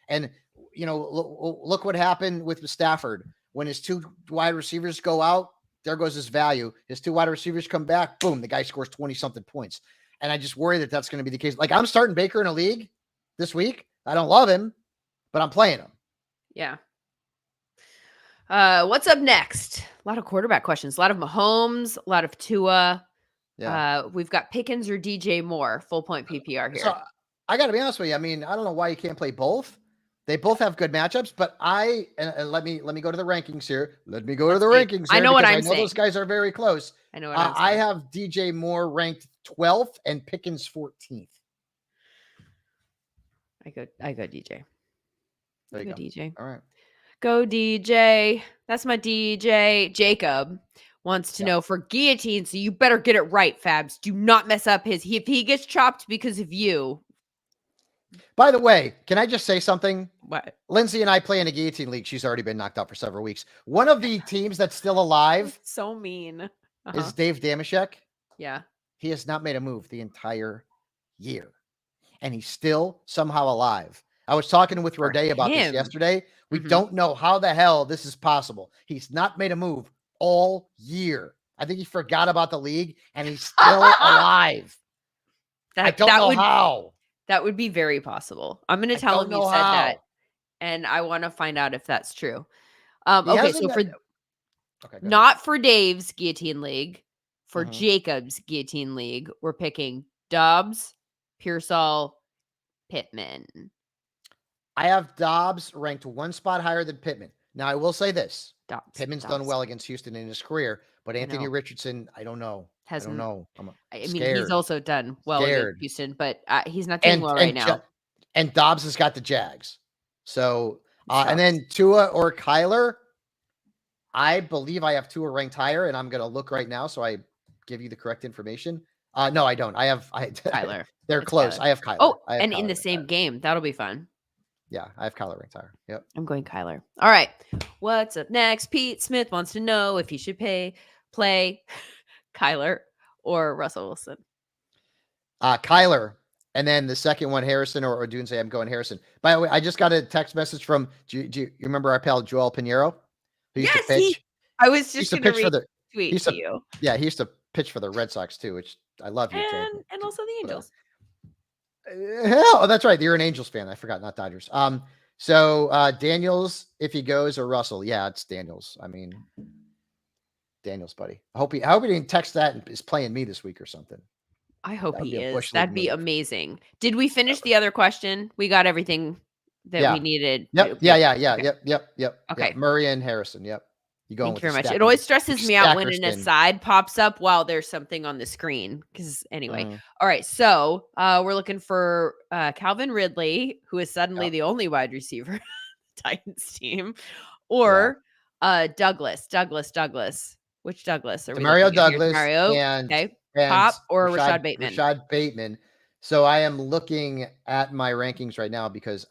Speaker 2: And look what happened with Stafford when his two wide receivers go out. There goes his value. His two wide receivers come back. Boom, the guy scores 20 something points. And I just worry that that's going to be the case. Like I'm starting Baker in a league this week. I don't love him, but I'm playing him.
Speaker 1: yeah. What's up next? A lot of quarterback questions. A lot of Mahomes. A lot of Tua.
Speaker 2: Yeah.
Speaker 1: We've got Pickens or DJ Moore, full point PPR here.
Speaker 2: So I got to be honest with you. I mean, I don't know why you can't play both. They both have good matchups, but and let me go to the rankings here. Let me go to the rankings.
Speaker 1: I know what I'm
Speaker 2: I know
Speaker 1: saying.
Speaker 2: those guys are very close.
Speaker 1: I know what I'm saying.
Speaker 2: I have DJ Moore ranked 12th and Pickens 14th.
Speaker 1: I go DJ.
Speaker 2: There you go.
Speaker 1: DJ.
Speaker 2: All right.
Speaker 1: Go DJ. That's my DJ. Jacob wants to know for guillotine, so you better get it right, Fabs. Do not mess up if he gets chopped because of you.
Speaker 2: By the way, can I just say something?
Speaker 1: What?
Speaker 2: Lindsay and I play in a guillotine league. She's already been knocked out for several weeks. One of the teams that's still alive
Speaker 1: so mean
Speaker 2: is Dave Damashek.
Speaker 1: Yeah.
Speaker 2: He has not made a move the entire year, and he's still somehow alive. I was talking with Rhodes about this yesterday. We don't know how the hell this is possible. He's not made a move all year. I think he forgot about the league, and he's still alive. I don't know how.
Speaker 1: That would be very possible. I'm going to tell him you said that, and I want to find out if that's true. Okay, so not for Dave's guillotine league, for Jacob's guillotine league, we're picking Dobbs, Pearsall, Pittman.
Speaker 2: I have Dobbs ranked one spot higher than Pittman. Now, I will say this. Pittman's done well against Houston in his career, but Anthony Richardson, I don't know. I don't know.
Speaker 1: I mean, he's also done well against Houston, but he's not doing well right now.
Speaker 2: And Dobbs has got the Jags. So, and then Tua or Kyler, I believe I have Tua ranked higher, and I'm going to look right now so I give you the correct information. No, I don't. I have
Speaker 1: Kyler.
Speaker 2: They're close. Kyler. I have Kyler.
Speaker 1: Oh, and in the same game. That'll be fun.
Speaker 2: Yeah, I have Kyler ranked higher. Yep.
Speaker 1: I'm going Kyler. All right. What's up next? Pete Smith wants to know if he should play Kyler or Russell Wilson.
Speaker 2: Kyler. And then the second one, Harrison or Odunze. I'm going Harrison. By the way, I just got a text message from, do you remember our pal Joel Pinheiro? Who used to pitch?
Speaker 1: I was just going to read tweet to you.
Speaker 2: Yeah, he used to pitch for the Red Sox too, which I love you, Joe.
Speaker 1: And also the Angels.
Speaker 2: Oh, that's right. You're an Angels fan. I forgot, not Dodgers. So Daniels, if he goes, or Russell. Yeah, it's Daniels. I mean, Daniels, buddy. I hope he didn't text that and is playing me this week or something.
Speaker 1: I hope
Speaker 2: That would
Speaker 1: he
Speaker 2: be a
Speaker 1: is.
Speaker 2: Bush League
Speaker 1: That'd be
Speaker 2: move.
Speaker 1: amazing. Did we finish the other question? We got everything that we needed.
Speaker 2: Yep.
Speaker 1: Okay.
Speaker 2: Yep.
Speaker 1: Okay.
Speaker 2: Murray and Harrison. Yep. You going
Speaker 1: Thank
Speaker 2: with
Speaker 1: you very much.
Speaker 2: stack
Speaker 1: It always stresses me out when an aside pops up while there's something on the screen. Because anyway, all right. So we're looking for Calvin Ridley, who is suddenly the only wide receiver Titans team, or Douglas. Which Douglas are we
Speaker 2: Demario
Speaker 1: looking at here?
Speaker 2: Douglas
Speaker 1: Demario,
Speaker 2: and
Speaker 1: Pop or Rashad Bateman?
Speaker 2: Rashad Bateman. So I am looking at my rankings right now because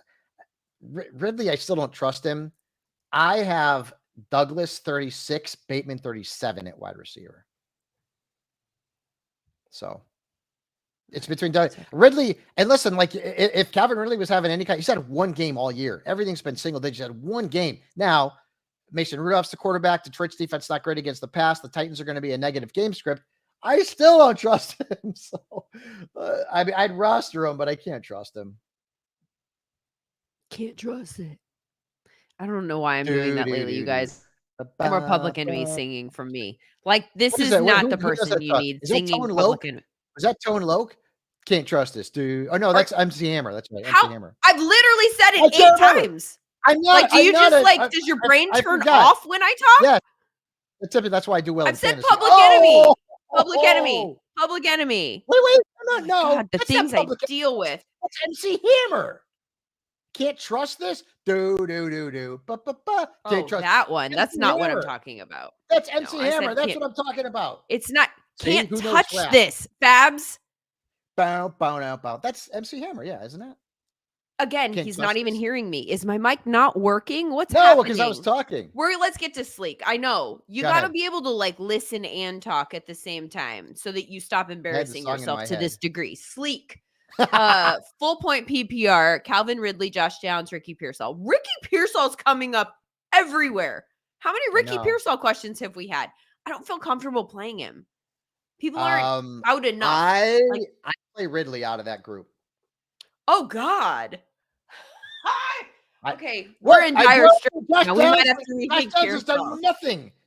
Speaker 2: Ridley, I still don't trust him. I have Douglas 36, Bateman 37 at wide receiver. So it's between Ridley. And listen, like if Calvin Ridley was having any kind, he's had one game all year. Everything's been single digits. Had one game. Now, Mason Rudolph's the quarterback. Detroit's defense not great against the pass. The Titans are going to be a negative game script. I still don't trust him. So I mean, I'd roster him, but I can't trust him.
Speaker 1: Can't trust it. I don't know why I'm doing that lately, you guys. More Public Enemy singing from me. Like, this is not the person you need singing Public Enemy.
Speaker 2: Is that Tone Loc? Can't trust this, dude. Oh, no, that's MC Hammer. That's right. MC Hammer.
Speaker 1: I've literally said it 8 times.
Speaker 2: I'm not.
Speaker 1: Like, do you just like, does your brain turn off when I talk?
Speaker 2: Yeah. That's why I do well.
Speaker 1: I've said Public Enemy. Public Enemy. Public Enemy.
Speaker 2: Wait. No.
Speaker 1: God, the things I deal with.
Speaker 2: That's MC Hammer. Can't trust this. Do.
Speaker 1: That one. That's not what I'm talking about.
Speaker 2: That's MC Hammer. That's what I'm talking about.
Speaker 1: It's not. Can't touch this, Fabs.
Speaker 2: Bow. That's MC Hammer. Yeah, isn't it?
Speaker 1: Again, he's not even hearing me. Is my mic not working? What's happening?
Speaker 2: No, because I was talking.
Speaker 1: Let's get to Sleek. I know. You got to be able to like listen and talk at the same time so that you stop embarrassing yourself to this degree. Sleek. Full point PPR, Calvin Ridley, Josh Downs, Ricky Pearsall. Ricky Pearsall's coming up everywhere. How many Ricky Pearsall questions have we had? I don't feel comfortable playing him. People aren't out enough.
Speaker 2: I play Ridley out of that group.
Speaker 1: Oh God. Okay, we're in dire straits now. We might have to rethink Pearsall.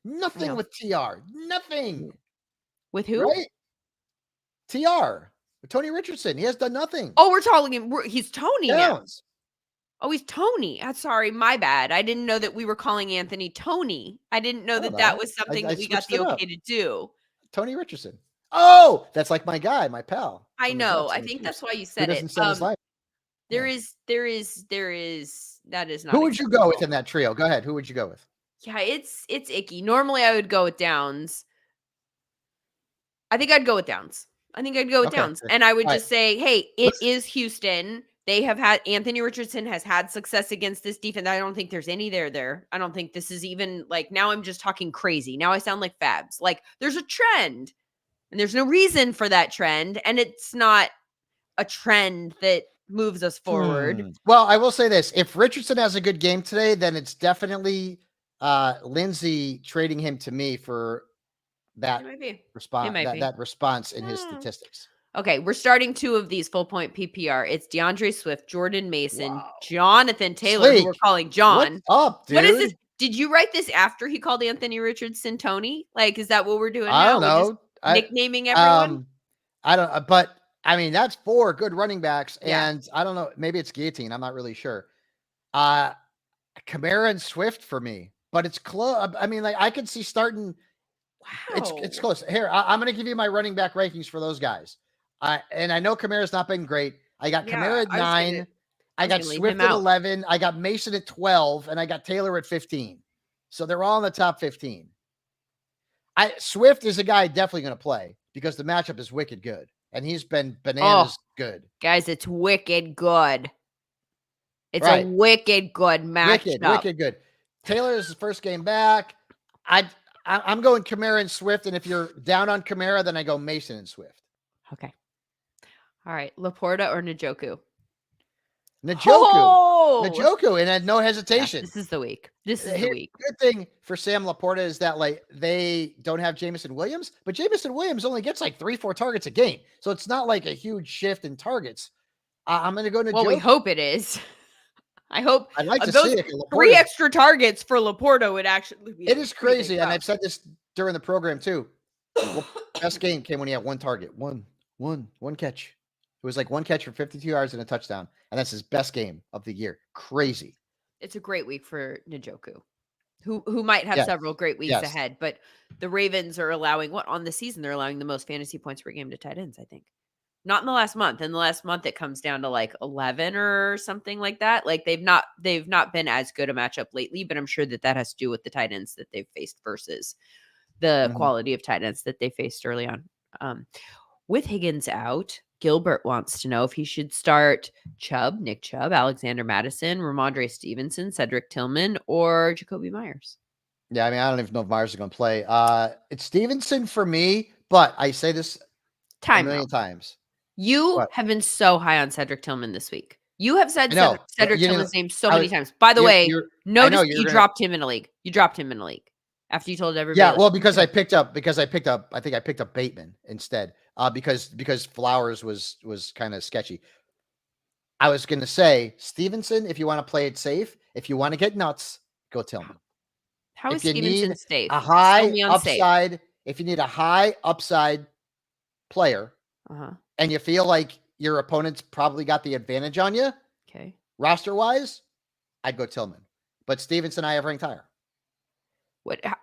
Speaker 2: Nothing with TR. Nothing.
Speaker 1: With who?
Speaker 2: Right? TR. Tony Richardson. He has done nothing.
Speaker 1: Oh, we're calling him. He's Tony now.
Speaker 2: Downs.
Speaker 1: Oh, he's Tony. Sorry, my bad. I didn't know that we were calling Anthony Tony. I didn't know that was something that we got the okay to do.
Speaker 2: Tony Richardson. Oh, that's like my guy, my pal.
Speaker 1: I know. I think that's why you said it. There is. That is not.
Speaker 2: Who would you go with in that trio? Go ahead. Who would you go with?
Speaker 1: Yeah, it's icky. Normally, I would go with Downs. I think I'd go with Downs. And I would just say, hey, it is Houston. They have had Anthony Richardson has had success against this defense. I don't think there's any there. I don't think this is even like, now I'm just talking crazy. Now I sound like Fabs. Like, there's a trend and there's no reason for that trend. And it's not a trend that moves us forward.
Speaker 2: Well, I will say this. If Richardson has a good game today, then it's definitely Lindsay trading him to me for that response. That response in his statistics.
Speaker 1: Okay, we're starting 2 of these full point PPR. It's DeAndre Swift, Jordan Mason, Jonathan Taylor, who we're calling John.
Speaker 2: What's up, dude?
Speaker 1: What is this? Did you write this after he called Anthony Richardson Tony? Like, is that what we're doing now?
Speaker 2: I don't know.
Speaker 1: Nicknaming everyone?
Speaker 2: I don't. But I mean, that's 4 good running backs, and I don't know. Maybe it's guillotine. I'm not really sure. Kamara and Swift for me, but it's close. I mean, like I could see starting. Wow, it's close. Here, I'm going to give you my running back rankings for those guys. And I know Kamara's not been great. I got Kamara at 9. I got Swift at 11. I got Mason at 12, and I got Taylor at 15. So they're all in the top 15. Swift is a guy definitely going to play because the matchup is wicked good, and he's been bananas good.
Speaker 1: Guys, it's wicked good. It's a wicked good matchup.
Speaker 2: Wicked good. Taylor is his first game back. I'm going Kamara and Swift, and if you're down on Kamara, then I go Mason and Swift.
Speaker 1: Okay. All right. Laporta or Njoku?
Speaker 2: Njoku, and had no hesitation.
Speaker 1: Yeah, this is the week. This is the week.
Speaker 2: Good thing for Sam Laporta is that like they don't have Jameson Williams, but Jameson Williams only gets like 3-4 targets a game, so it's not like a huge shift in targets. I'm going to go Njoku.
Speaker 1: Well, we hope it is. I hope
Speaker 2: I'd like to
Speaker 1: those
Speaker 2: see it.
Speaker 1: 3 extra targets for Laporta would actually be.
Speaker 2: It is crazy, and I've said this during the program too. Best game came when he had one target, one catch. It was like one catch for 52 yards and a touchdown, and that's his best game of the year. Crazy.
Speaker 1: It's a great week for Njoku, who might have several great weeks ahead. But the Ravens are allowing on the season? They're allowing the most fantasy points per game to tight ends, I think. Not in the last month. In the last month, it comes down to like 11 or something like that. Like they've not been as good a matchup lately, but I'm sure that has to do with the tight ends that they've faced versus the quality of tight ends that they faced early on. With Higgins out, Gilbert wants to know if he should start Nick Chubb, Alexander Madison, Ramondre Stevenson, Cedric Tillman, or Jacoby Myers.
Speaker 2: Yeah, I mean, I don't even know if Myers is going to play. It's Stevenson for me, but I say this a million times.
Speaker 1: You have been so high on Cedric Tillman this week. You have said Cedric Tillman's name so many times. By the way, notice you dropped him in a league. You dropped him in a league after you told everybody.
Speaker 2: Yeah, well, because I picked up Bateman instead. Because Flowers was kind of sketchy. I was going to say Stevenson, if you want to play it safe, if you want to get nuts, go Tillman.
Speaker 1: How is Stevenson safe?
Speaker 2: A high upside, if you need a high upside player, and you feel like your opponent's probably got the advantage on you,
Speaker 1: okay,
Speaker 2: roster wise, I'd go Tillman. But Stevenson, I have ranked higher.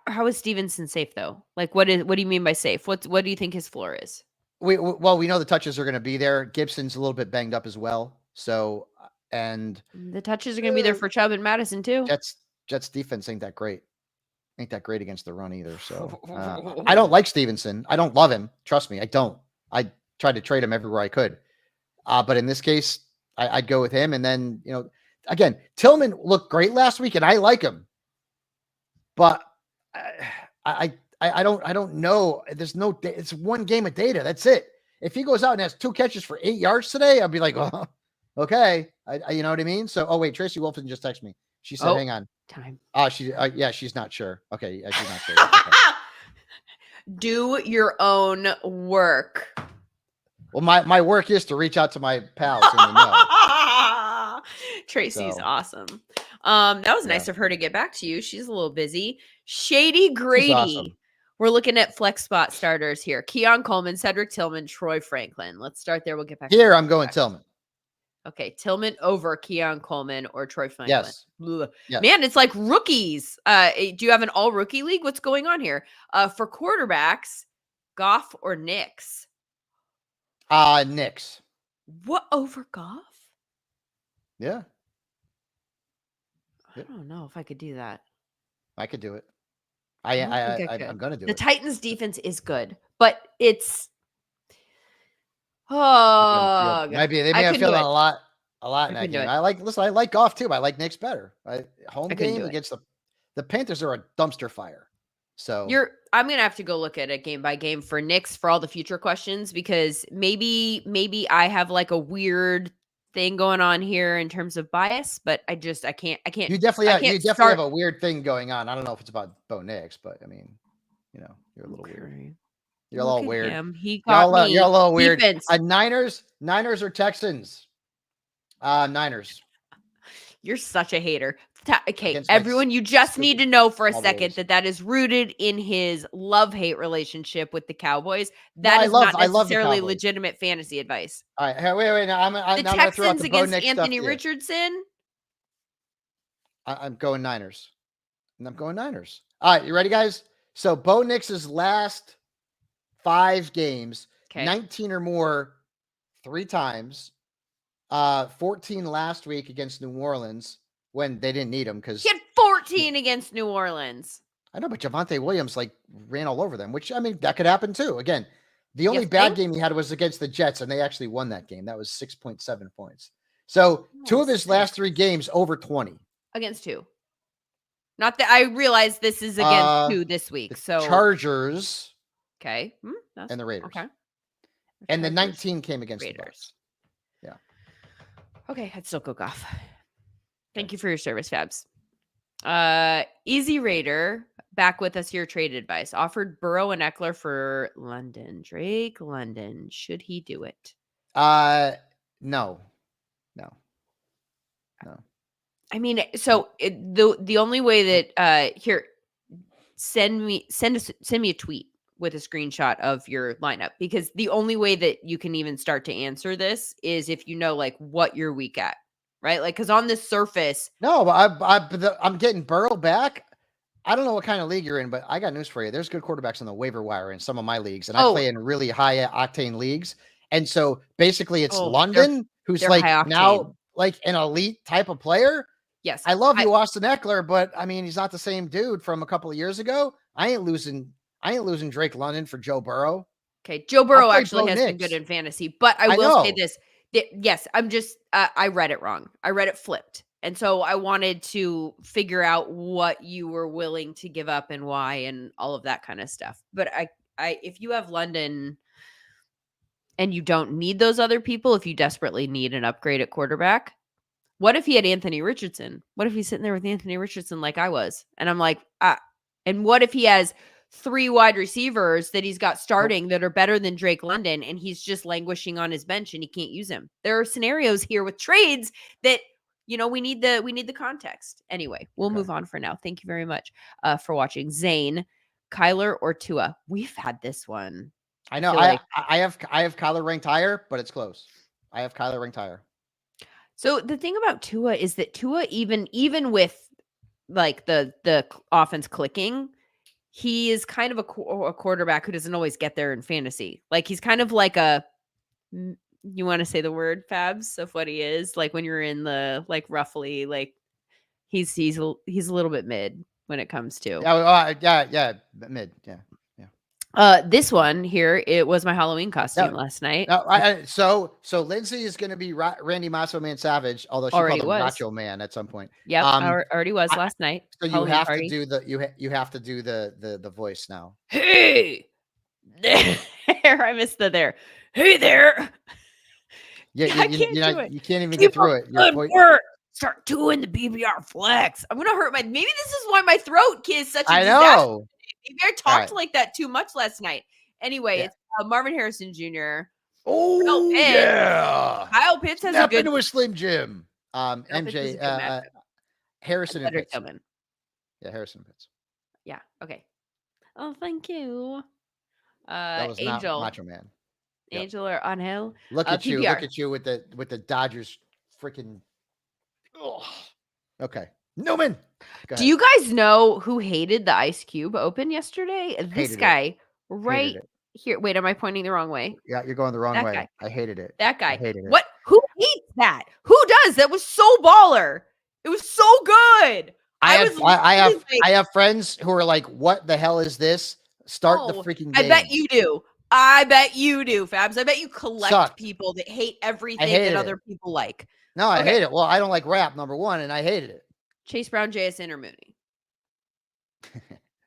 Speaker 1: How is Stevenson safe though? Like, what do you mean by safe? What do you think his floor is?
Speaker 2: We know the touches are going to be there. Gibson's a little bit banged up as well. So, and
Speaker 1: the touches are going to be there for Chubb and Madison too.
Speaker 2: Jets defense ain't that great. Ain't that great against the run either. So I don't like Stevenson. I don't love him. Trust me, I don't. I tried to trade him everywhere I could. But in this case, I'd go with him. And then, again, Tillman looked great last week and I like him, but I don't know. It's one game of data. That's it. If he goes out and has 2 catches for 8 yards today, I'd be like, oh, okay. You know what I mean? So, wait, Tracy Wolfson just texted me. She said, hang on.
Speaker 1: Time.
Speaker 2: She's not sure. Okay. Yeah, she's not sure. Okay.
Speaker 1: Do your own work.
Speaker 2: Well, my work is to reach out to my pals and they know.
Speaker 1: Tracy's awesome. That was nice of her to get back to you. She's a little busy. Shady Grady. Awesome. We're looking at flex spot starters here. Keon Coleman, Cedric Tillman, Troy Franklin. Let's start there. We'll get back
Speaker 2: here. I'm going Tillman.
Speaker 1: Okay, Tillman over Keon Coleman or Troy Franklin.
Speaker 2: Yes.
Speaker 1: Man, it's like rookies. Do you have an all rookie league? What's going on here? For quarterbacks, Goff or Nix?
Speaker 2: Nix.
Speaker 1: What, over Goff?
Speaker 2: Yeah.
Speaker 1: I don't know if I could do that.
Speaker 2: I could do it. I'm going to do it.
Speaker 1: The Titans defense is good, but it's they may
Speaker 2: have feeling a lot in that game. I like Goff too. I like Nix better. Home game against the Panthers are a dumpster fire. So
Speaker 1: I'm going to have to go look at it game by game for Nix for all the future questions, because maybe I have like a weird thing going on here in terms of bias, but I can't.
Speaker 2: You definitely have a weird thing going on. I don't know if it's about Bo Nix, but I mean, you're a little weird. You're a little weird.
Speaker 1: He got me.
Speaker 2: You're a little weird.
Speaker 1: Defense.
Speaker 2: Niners or Texans? Niners.
Speaker 1: You're such a hater. Okay, everyone, you just need to know for a second that is rooted in his love-hate relationship with the Cowboys. That is not necessarily legitimate fantasy advice.
Speaker 2: All right, wait. Now
Speaker 1: the Texans against Anthony Richardson.
Speaker 2: I'm going Niners. And I'm going Niners. All right, you ready, guys? So Bo Nix's last 5 games, 19 or more 3 times. 14 last week against New Orleans when they didn't need him because
Speaker 1: he had 14 against New Orleans.
Speaker 2: I know, but Javonte Williams ran all over them, which I mean that could happen too. Again, the only bad game he had was against the Jets, and they actually won that game. That was 6.7 points. So 2 of his last 3 games over 20
Speaker 1: against 2. Not that I realize this is against 2 this week. So
Speaker 2: Chargers,
Speaker 1: and
Speaker 2: the Raiders.
Speaker 1: Okay,
Speaker 2: and the 19 came against the Bucs. Yeah.
Speaker 1: Okay, I'd still go Goff. Thank you for your service, Fabs. Easy Raider back with us here. Trade advice offered Burrow and Eckler for London. Drake London. Should he do it?
Speaker 2: No.
Speaker 1: I mean, so the only way that here, send me a tweet with a screenshot of your lineup, because the only way that you can even start to answer this is if you know like what you're weak at, right? Like, because on this surface,
Speaker 2: No, but I'm getting Burrow back. I don't know what kind of league you're in, but I got news for you. There's good quarterbacks on the waiver wire in some of my leagues, and I play in really high octane leagues. And so basically, it's London who's
Speaker 1: they're
Speaker 2: like
Speaker 1: high
Speaker 2: now
Speaker 1: octane.
Speaker 2: like an elite type of player.
Speaker 1: Yes,
Speaker 2: I love you, Austin Eckler, but I mean, he's not the same dude from a couple of years ago. I ain't losing Drake London for Joe Burrow.
Speaker 1: Okay, Joe Burrow actually has been good in fantasy, but I will say this. Yes, I'm just I read it wrong. I read it flipped. And so I wanted to figure out what you were willing to give up and why and all of that kind of stuff. But I if you have London and you don't need those other people, if you desperately need an upgrade at quarterback, what if he had Anthony Richardson? What if he's sitting there with Anthony Richardson like I was? And I'm like, and what if he has 3 wide receivers that he's got starting that are better than Drake London, and he's just languishing on his bench and he can't use him? There are scenarios here with trades that, we need the context. Anyway, we'll move on for now. Thank you very much for watching. Zane, Kyler or Tua? We've had this one.
Speaker 2: I know. I have Kyler ranked higher, but it's close. I have Kyler ranked higher.
Speaker 1: So the thing about Tua is that Tua, even with like the offense clicking, he is kind of a quarterback who doesn't always get there in fantasy. Like, he's kind of like you want to say the word, Fabs, of what he is like when you're in the like roughly like he's a little bit mid when it comes to
Speaker 2: mid
Speaker 1: this one here. It was my Halloween costume last night.
Speaker 2: So Lindsay is going to be Randy Macho Man Savage, although she
Speaker 1: already
Speaker 2: called him
Speaker 1: was
Speaker 2: Macho Man at some point.
Speaker 1: Yep, already was last night.
Speaker 2: So you have to do the voice now.
Speaker 1: Hey there, I missed the there. Hey there.
Speaker 2: Yeah, you can't even get through it.
Speaker 1: Good work. Start doing the BBR flex. I'm gonna hurt maybe this is why my throat is such a disaster.
Speaker 2: I know.
Speaker 1: Maybe I talked like that too much last night. Anyway, it's Marvin Harrison Jr.
Speaker 2: Oh, yeah.
Speaker 1: Kyle Pitts has
Speaker 2: Snap into a Slim Jim.
Speaker 1: MJ,
Speaker 2: Harrison and Pitts.
Speaker 1: Tillman.
Speaker 2: Yeah, Harrison Pitts.
Speaker 1: Yeah. Okay. Oh, thank you.
Speaker 2: That was
Speaker 1: Angel.
Speaker 2: not Macho Man.
Speaker 1: Angel or Angel.
Speaker 2: Look at you. Look at you with the Dodgers freaking. Oh. Okay. Newman.
Speaker 1: Do you guys know who hated the Ice Cube Open yesterday? This guy right here. Wait, am I pointing the wrong way?
Speaker 2: Yeah, you're going the wrong way. Guy. I hated it.
Speaker 1: That guy.
Speaker 2: I hated it.
Speaker 1: What? Who hates that? Who does? That was so baller. It was so good.
Speaker 2: I have friends who are like, "What the hell is this? Start the freaking game."
Speaker 1: I bet you do. Fabs. I bet you collect people that hate everything that other people like.
Speaker 2: No, I hate it. Well, I don't like rap, number one, and I hated it.
Speaker 1: Chase Brown, JSN, or Mooney?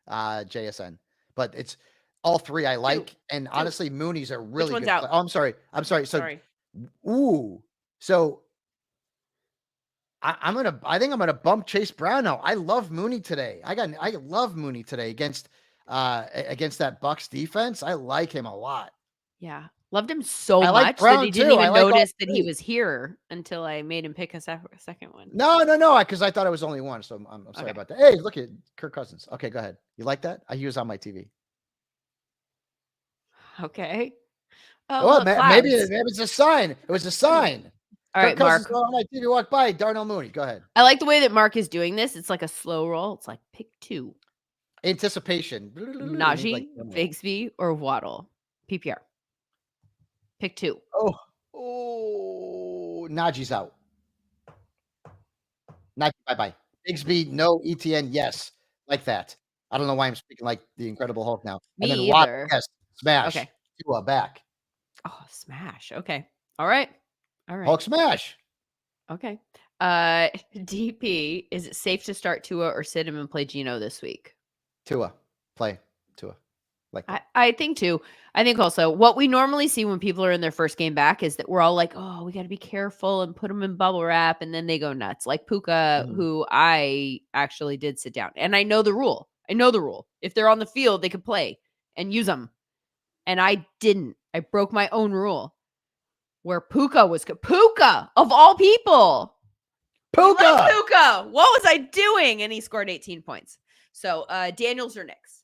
Speaker 2: JSN. But it's all three I like. And honestly, Mooney's a really good player. Oh, I'm sorry. So I think I'm gonna bump Chase Brown now. I love Mooney today. I love Mooney today against that Bucks defense. I like him a lot.
Speaker 1: Yeah. Loved him so much that he didn't even notice that he was here until I made him pick a second one.
Speaker 2: No, because I thought it was only one. So I'm sorry about that. Hey, look at Kirk Cousins. Okay, go ahead. You like that? He was on my TV.
Speaker 1: Okay.
Speaker 2: Oh, maybe it's a sign. It was a sign.
Speaker 1: All right,
Speaker 2: Mark. On my TV walked by. Darnell Mooney. Go ahead.
Speaker 1: I like the way that Mark is doing this. It's like a slow roll. It's like pick 2.
Speaker 2: Anticipation.
Speaker 1: Najee, Bigsby, or Waddle. PPR. Pick 2.
Speaker 2: Najee's out. Najee, bye-bye. Bigsby, no. ETN, yes. Like that. I don't know why I'm speaking like the Incredible Hulk now.
Speaker 1: Me and then Waddle,
Speaker 2: yes. Smash.
Speaker 1: Okay.
Speaker 2: Tua back.
Speaker 1: Oh, smash. Okay. All right.
Speaker 2: Hulk smash.
Speaker 1: Okay. DP, is it safe to start Tua or sit him and play Geno this week?
Speaker 2: Tua. Play Tua. Like that.
Speaker 1: I think too. I think also what we normally see when people are in their first game back is that we're all like, oh, we got to be careful and put them in bubble wrap. And then they go nuts. Like Puka, who I actually did sit down. And I know the rule. If they're on the field, they could play and use them. And I didn't. I broke my own rule where Puka was Puka of all people.
Speaker 2: Puka!
Speaker 1: Puka! What was I doing? And he scored 18 points. So Daniels or Knicks?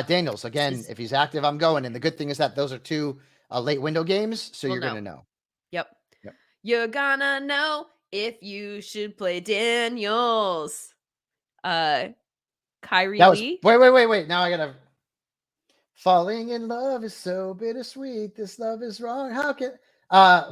Speaker 2: Daniels, again, if he's active, I'm going. And the good thing is that those are two late window games, so you're going to know.
Speaker 1: Yep. You're gonna know if you should play Daniels. Kyrie Lee.
Speaker 2: Wait. Now I got to... Falling in love is so bittersweet. This love is wrong. How can...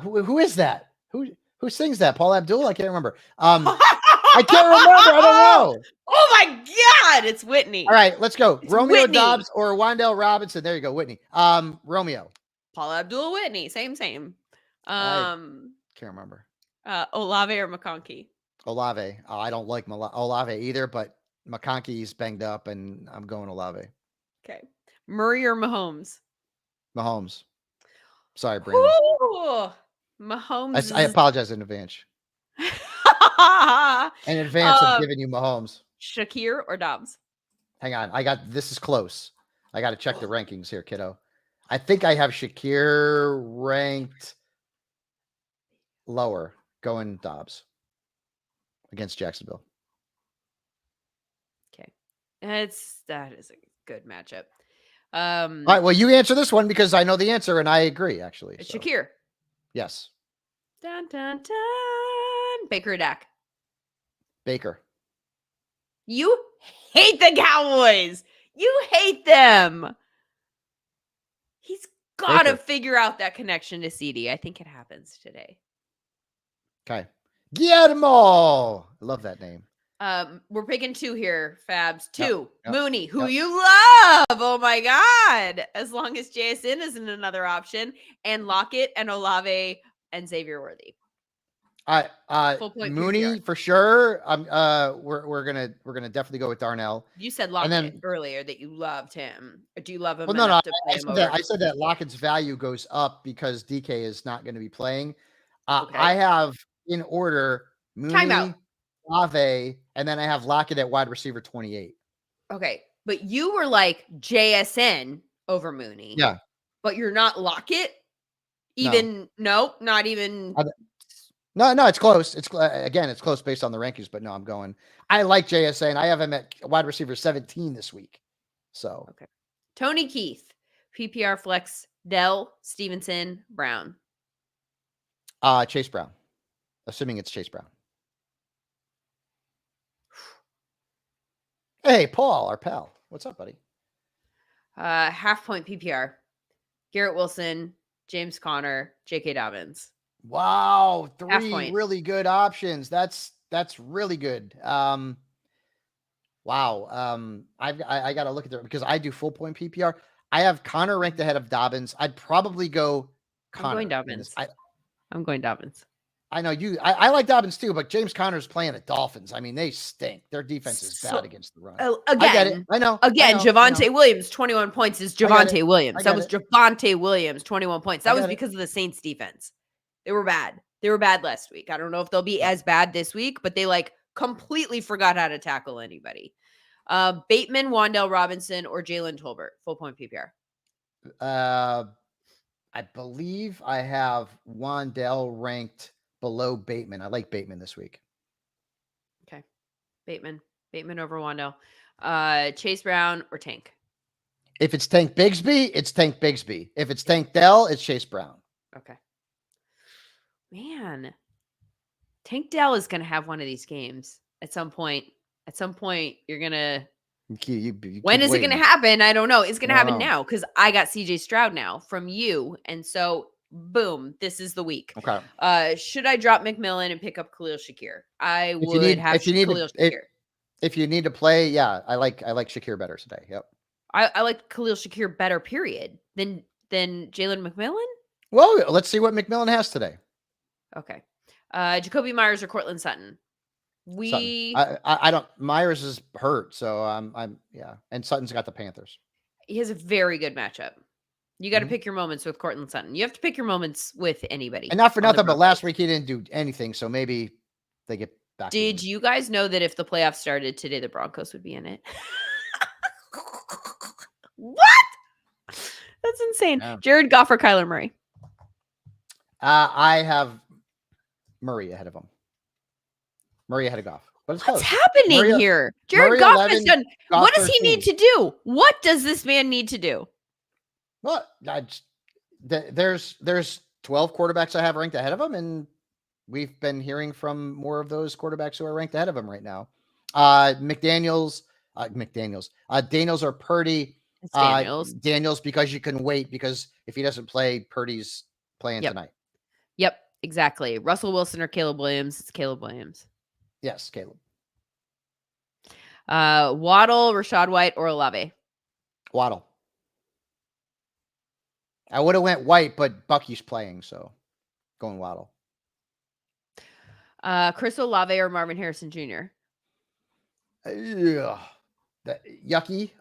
Speaker 2: who is that? Who sings that? Paul Abdul? I can't remember. I can't remember. I don't know.
Speaker 1: Oh my God. It's Whitney.
Speaker 2: All right, let's go.
Speaker 1: It's
Speaker 2: Romeo
Speaker 1: Whitney.
Speaker 2: Dobbs or Wandale Robinson. There you go. Whitney. Romeo.
Speaker 1: Paul Abdul Whitney. Same.
Speaker 2: I can't remember.
Speaker 1: Olave or McConkey?
Speaker 2: Olave. I don't like Olave either, but McConkey's banged up, and I'm going Olave.
Speaker 1: Okay. Murray or Mahomes?
Speaker 2: Mahomes. Sorry, Brandon.
Speaker 1: Ooh, Mahomes.
Speaker 2: I apologize in advance. In advance of giving you Mahomes.
Speaker 1: Shakir or Dobbs?
Speaker 2: Hang on. This is close. I got to check the rankings here, kiddo. I think I have Shakir ranked lower, going Dobbs against Jacksonville.
Speaker 1: Okay. That is a good matchup.
Speaker 2: All right. Well, you answer this one because I know the answer and I agree, actually. So.
Speaker 1: Shakir.
Speaker 2: Yes.
Speaker 1: Dun, dun, dun. Baker or Dak?
Speaker 2: Baker.
Speaker 1: You hate the Cowboys. You hate them. He's got to figure out that connection to CD. I think it happens today.
Speaker 2: Okay. Guillermo. I love that name.
Speaker 1: We're picking two here, Fabs. Two.
Speaker 2: Yep.
Speaker 1: Mooney, who you love. Oh my God. As long as JSN isn't another option. And Lockett and Olave and Xavier Worthy.
Speaker 2: Mooney PPR. For sure. We're gonna definitely go with Darnell.
Speaker 1: You said Lockett earlier that you loved him. Or do you love him?
Speaker 2: Well, no. I said that Lockett's value goes up because DK is not going to be playing. Okay. I have in order Mooney, Olave, and then I have Lockett at wide receiver 28. Okay,
Speaker 1: but you were like JSN over Mooney.
Speaker 2: Yeah,
Speaker 1: but you're not Lockett. Even no, not even.
Speaker 2: No, it's close. It's close based on the rankings, but no, I'm going. I like JSN. I have him at wide receiver 17 this week. So
Speaker 1: okay. Tony Keith, PPR flex, Dell, Stevenson, Brown.
Speaker 2: Chase Brown. Assuming it's Chase Brown. Hey, Paul, our pal. What's up, buddy?
Speaker 1: Half point PPR. Garrett Wilson, James Conner, J.K. Dobbins.
Speaker 2: Wow, three really good options. That's really good. Wow. I got to look at that because I do full point PPR. I have Conner ranked ahead of Dobbins. I'd probably go Conner.
Speaker 1: I'm going Dobbins. I'm going Dobbins.
Speaker 2: I know you. I like Dobbins too, but James Conner's playing the Dolphins. I mean, they stink. Their defense is bad against the run.
Speaker 1: Again,
Speaker 2: I get it. I know.
Speaker 1: Javonte Williams, 21 points is Javonte Williams. That was Javonte Williams, 21 points. That was because of the Saints defense. They were bad. They were bad last week. I don't know if they'll be as bad this week, but they completely forgot how to tackle anybody. Bateman, Wandale Robinson, or Jalen Tolbert, full point PPR.
Speaker 2: I believe I have Wandale ranked below Bateman. I like Bateman this week.
Speaker 1: Okay. Bateman over Wandale. Chase Brown or Tank?
Speaker 2: If it's Tank Bigsby, it's Tank Bigsby. If it's Tank Dell, it's Chase Brown.
Speaker 1: Okay. Man. Tank Dell is going to have one of these games at some point. At some point, you're going to... When is it going to happen? I don't know. It's going to happen now because I got CJ Stroud now from you. And so... boom, this is the week.
Speaker 2: Okay.
Speaker 1: Should I drop McMillan and pick up Khalil Shakir? I would have Khalil Shakir.
Speaker 2: If you need to play, yeah, I like Shakir better today. Yep.
Speaker 1: I like Khalil Shakir better, period, than Jalen McMillan.
Speaker 2: Well, let's see what McMillan has today.
Speaker 1: Okay. Jacoby Myers or Cortland Sutton?
Speaker 2: I don't. Myers is hurt, so I'm yeah. And Sutton's got the Panthers.
Speaker 1: He has a very good matchup. You got to
Speaker 2: Mhm.
Speaker 1: pick your moments with Cortland Sutton. You have to pick your moments with anybody.
Speaker 2: And not for
Speaker 1: on the
Speaker 2: nothing, but last
Speaker 1: Broncos.
Speaker 2: week he didn't do anything, so maybe they get back to
Speaker 1: Did
Speaker 2: him.
Speaker 1: you guys know that if the playoffs started today, the Broncos would be in it? What? That's insane.
Speaker 2: Yeah.
Speaker 1: Jared Goff or Kyler Murray?
Speaker 2: I have Murray ahead of him. Murray ahead of Goff. But it's
Speaker 1: What's
Speaker 2: close.
Speaker 1: happening
Speaker 2: Murray,
Speaker 1: here? Jared
Speaker 2: Murray
Speaker 1: Goff has
Speaker 2: 11,
Speaker 1: done.
Speaker 2: Goff
Speaker 1: What does he
Speaker 2: 13.
Speaker 1: need to do? What does this man need to do?
Speaker 2: Well, there's 12 quarterbacks I have ranked ahead of him, and we've been hearing from more of those quarterbacks who are ranked ahead of him right now. Daniels or Purdy.
Speaker 1: It's Daniels.
Speaker 2: Daniels, because you can wait, because if he doesn't play, Purdy's playing tonight.
Speaker 1: Yep, exactly. Russell Wilson or Caleb Williams? It's Caleb Williams.
Speaker 2: Yes, Caleb.
Speaker 1: Waddle, Rashad White, or Olave?
Speaker 2: Waddle. I would have went White, but Bucky's playing, so going Waddle.
Speaker 1: Chris Olave or Marvin Harrison Jr.?
Speaker 2: Yucky.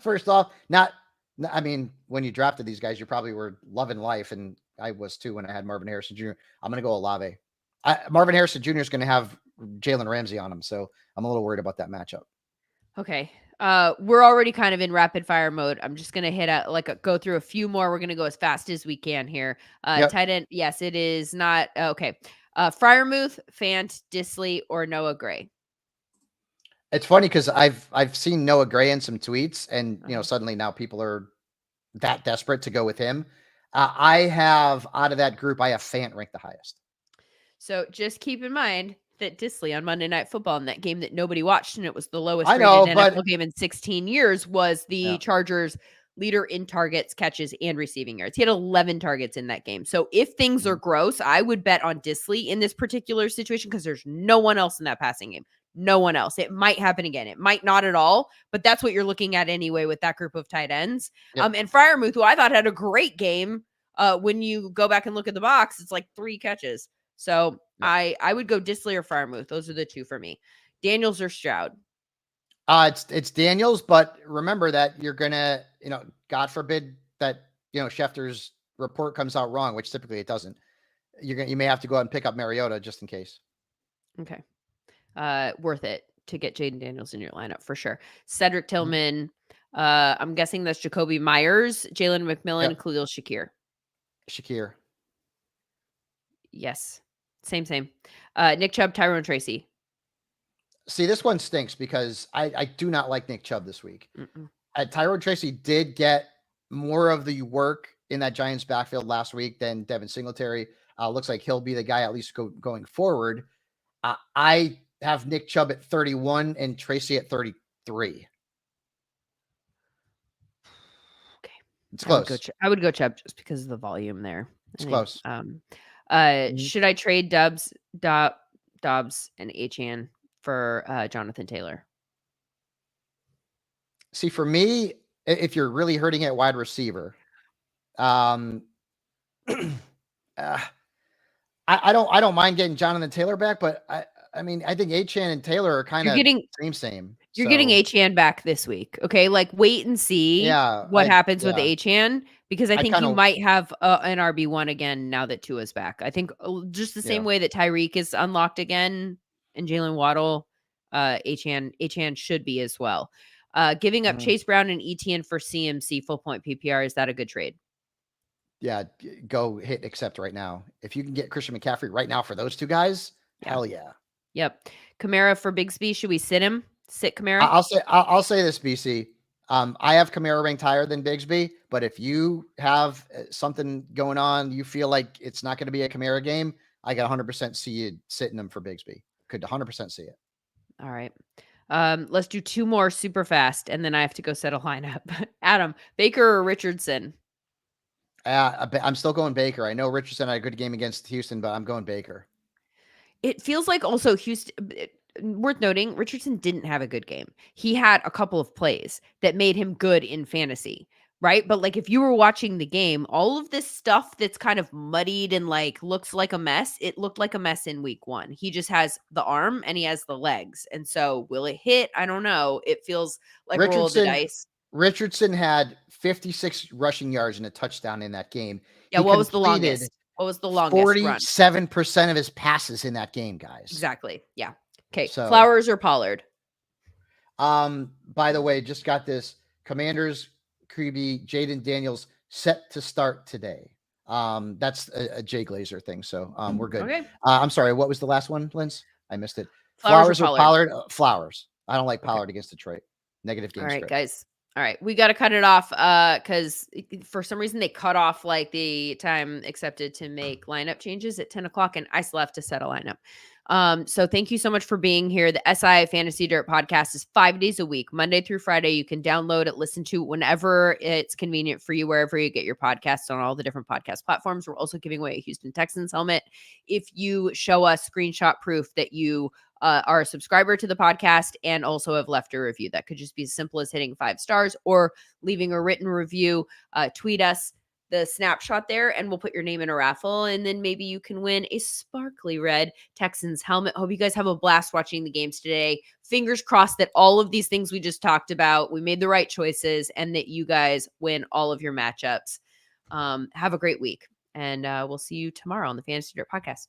Speaker 2: First off, I mean, when you drafted these guys, you probably were loving life, and I was too when I had Marvin Harrison Jr. I'm going to go Olave. Marvin Harrison Jr. is going to have Jalen Ramsey on him, so I'm a little worried about that matchup.
Speaker 1: Okay. We're already kind of in rapid fire mode. I'm just going to hit go through a few more. We're going to go as fast as we can here.
Speaker 2: Yep.
Speaker 1: Tight end. Yes, it is not. Okay. Freiermuth, Fant, Disley, or Noah Gray?
Speaker 2: It's funny because I've seen Noah Gray in some tweets, and suddenly now people are that desperate to go with him. I have, out of that group, I have Fant ranked the highest.
Speaker 1: So just keep in mind that Disley on Monday Night Football, in that game that nobody watched, and it was the lowest rated NFL game in 16 years, was the Chargers' leader in targets, catches, and receiving yards. He had 11 targets in that game. So if things are gross, I would bet on Disley in this particular situation, because there's no one else in that passing game. No one else. It might happen again. It might not at all, but that's what you're looking at anyway with that group of tight ends.
Speaker 2: Yep.
Speaker 1: And Freiermuth, who I thought had a great game, when you go back and look at the box, it's like 3 catches. So I would go Disley or Freiermuth. Those are the two for me. Daniels or Stroud?
Speaker 2: It's Daniels, but remember that you're gonna, God forbid that Schefter's report comes out wrong, which typically it doesn't. You may have to go out and pick up Mariota just in case.
Speaker 1: Okay. Worth it to get Jaden Daniels in your lineup for sure. Cedric Tillman. I'm guessing that's Jacoby Myers, Jalen McMillan, Khalil Shakir. Yes. Same. Nick Chubb, Tyrone Tracy.
Speaker 2: See, this one stinks because I do not like Nick Chubb this week. Tyrone Tracy did get more of the work in that Giants backfield last week than Devin Singletary. Looks like he'll be the guy at least going forward. I have Nick Chubb at 31 and Tracy at 33.
Speaker 1: Okay.
Speaker 2: It's close.
Speaker 1: I would go Chubb just because of the volume there.
Speaker 2: It's close.
Speaker 1: Should I trade Dobbs and Achane for Jonathan Taylor?
Speaker 2: See, for me, if you're really hurting at wide receiver, I don't mind getting Jonathan Taylor back, but I mean, I think Achane and Taylor are kind of same.
Speaker 1: You're getting Achane back this week. Okay. Like, wait and see what happens with Achane, because I think you might have an RB1 again now that Tua's back. I think just the same way that Tyreek is unlocked again and Jalen Waddle, Achane should be as well. Giving up Chase Brown and Etienne for CMC full point PPR, is that a good trade?
Speaker 2: Yeah, go hit accept right now. If you can get Christian McCaffrey right now for those two guys, hell yeah.
Speaker 1: Yep. Kamara for Bigsby. Should we sit him? Sit Kamara?
Speaker 2: I'll say this, BC. I have Kamara ranked higher than Bigsby, but if you have something going on, you feel like it's not going to be a Kamara game, I can 100% see you sitting him for Bigsby. Could 100% see it.
Speaker 1: All right. Let's do 2 more super fast, and then I have to go set a lineup. Adam, Baker or Richardson?
Speaker 2: I'm still going Baker. I know Richardson had a good game against Houston, but I'm going Baker.
Speaker 1: It feels like also Houston, worth noting, Richardson didn't have a good game. He had a couple of plays that made him good in fantasy, right? But like, if you were watching the game, all of this stuff that's kind of muddied and like looks like a mess, it looked like a mess in week 1. He just has the arm and he has the legs. And so will it hit? I don't know. It feels like roll of the dice.
Speaker 2: Richardson had 56 rushing yards and a touchdown in that game.
Speaker 1: Yeah,
Speaker 2: He
Speaker 1: what was the
Speaker 2: completed
Speaker 1: longest? What was the longest run?
Speaker 2: 47% of his passes in that game, guys.
Speaker 1: Exactly. Yeah. Okay.
Speaker 2: So-
Speaker 1: Flowers or Pollard?
Speaker 2: By the way, just got this. Commanders, Creeby, Jaden Daniels set to start today. That's a Jay Glazer thing. So we're good.
Speaker 1: Okay.
Speaker 2: I'm sorry. What was the last one, Linz? I missed it.
Speaker 1: Flowers or
Speaker 2: or Pollard? Flowers. I don't like
Speaker 1: Okay.
Speaker 2: Pollard against Detroit. Negative game
Speaker 1: All right,
Speaker 2: script.
Speaker 1: guys. All right. We got to cut it off because for some reason they cut off like the time accepted to make lineup changes at 10 o'clock, and I still have to set a lineup. So thank you so much for being here. The SI Fantasy Dirt podcast is 5 days a week, Monday through Friday. You can download it, listen to it whenever it's convenient for you, wherever you get your podcasts on all the different podcast platforms. We're also giving away a Houston Texans helmet if you show us screenshot proof that you are a subscriber to the podcast and also have left a review. That could just be as simple as hitting 5 stars or leaving a written review. Tweet us the snapshot there and we'll put your name in a raffle, and then maybe you can win a sparkly red Texans helmet. Hope you guys have a blast watching the games today. Fingers crossed that all of these things we just talked about, we made the right choices, and that you guys win all of your matchups. Have a great week, and we'll see you tomorrow on the Fantasy Dirt podcast.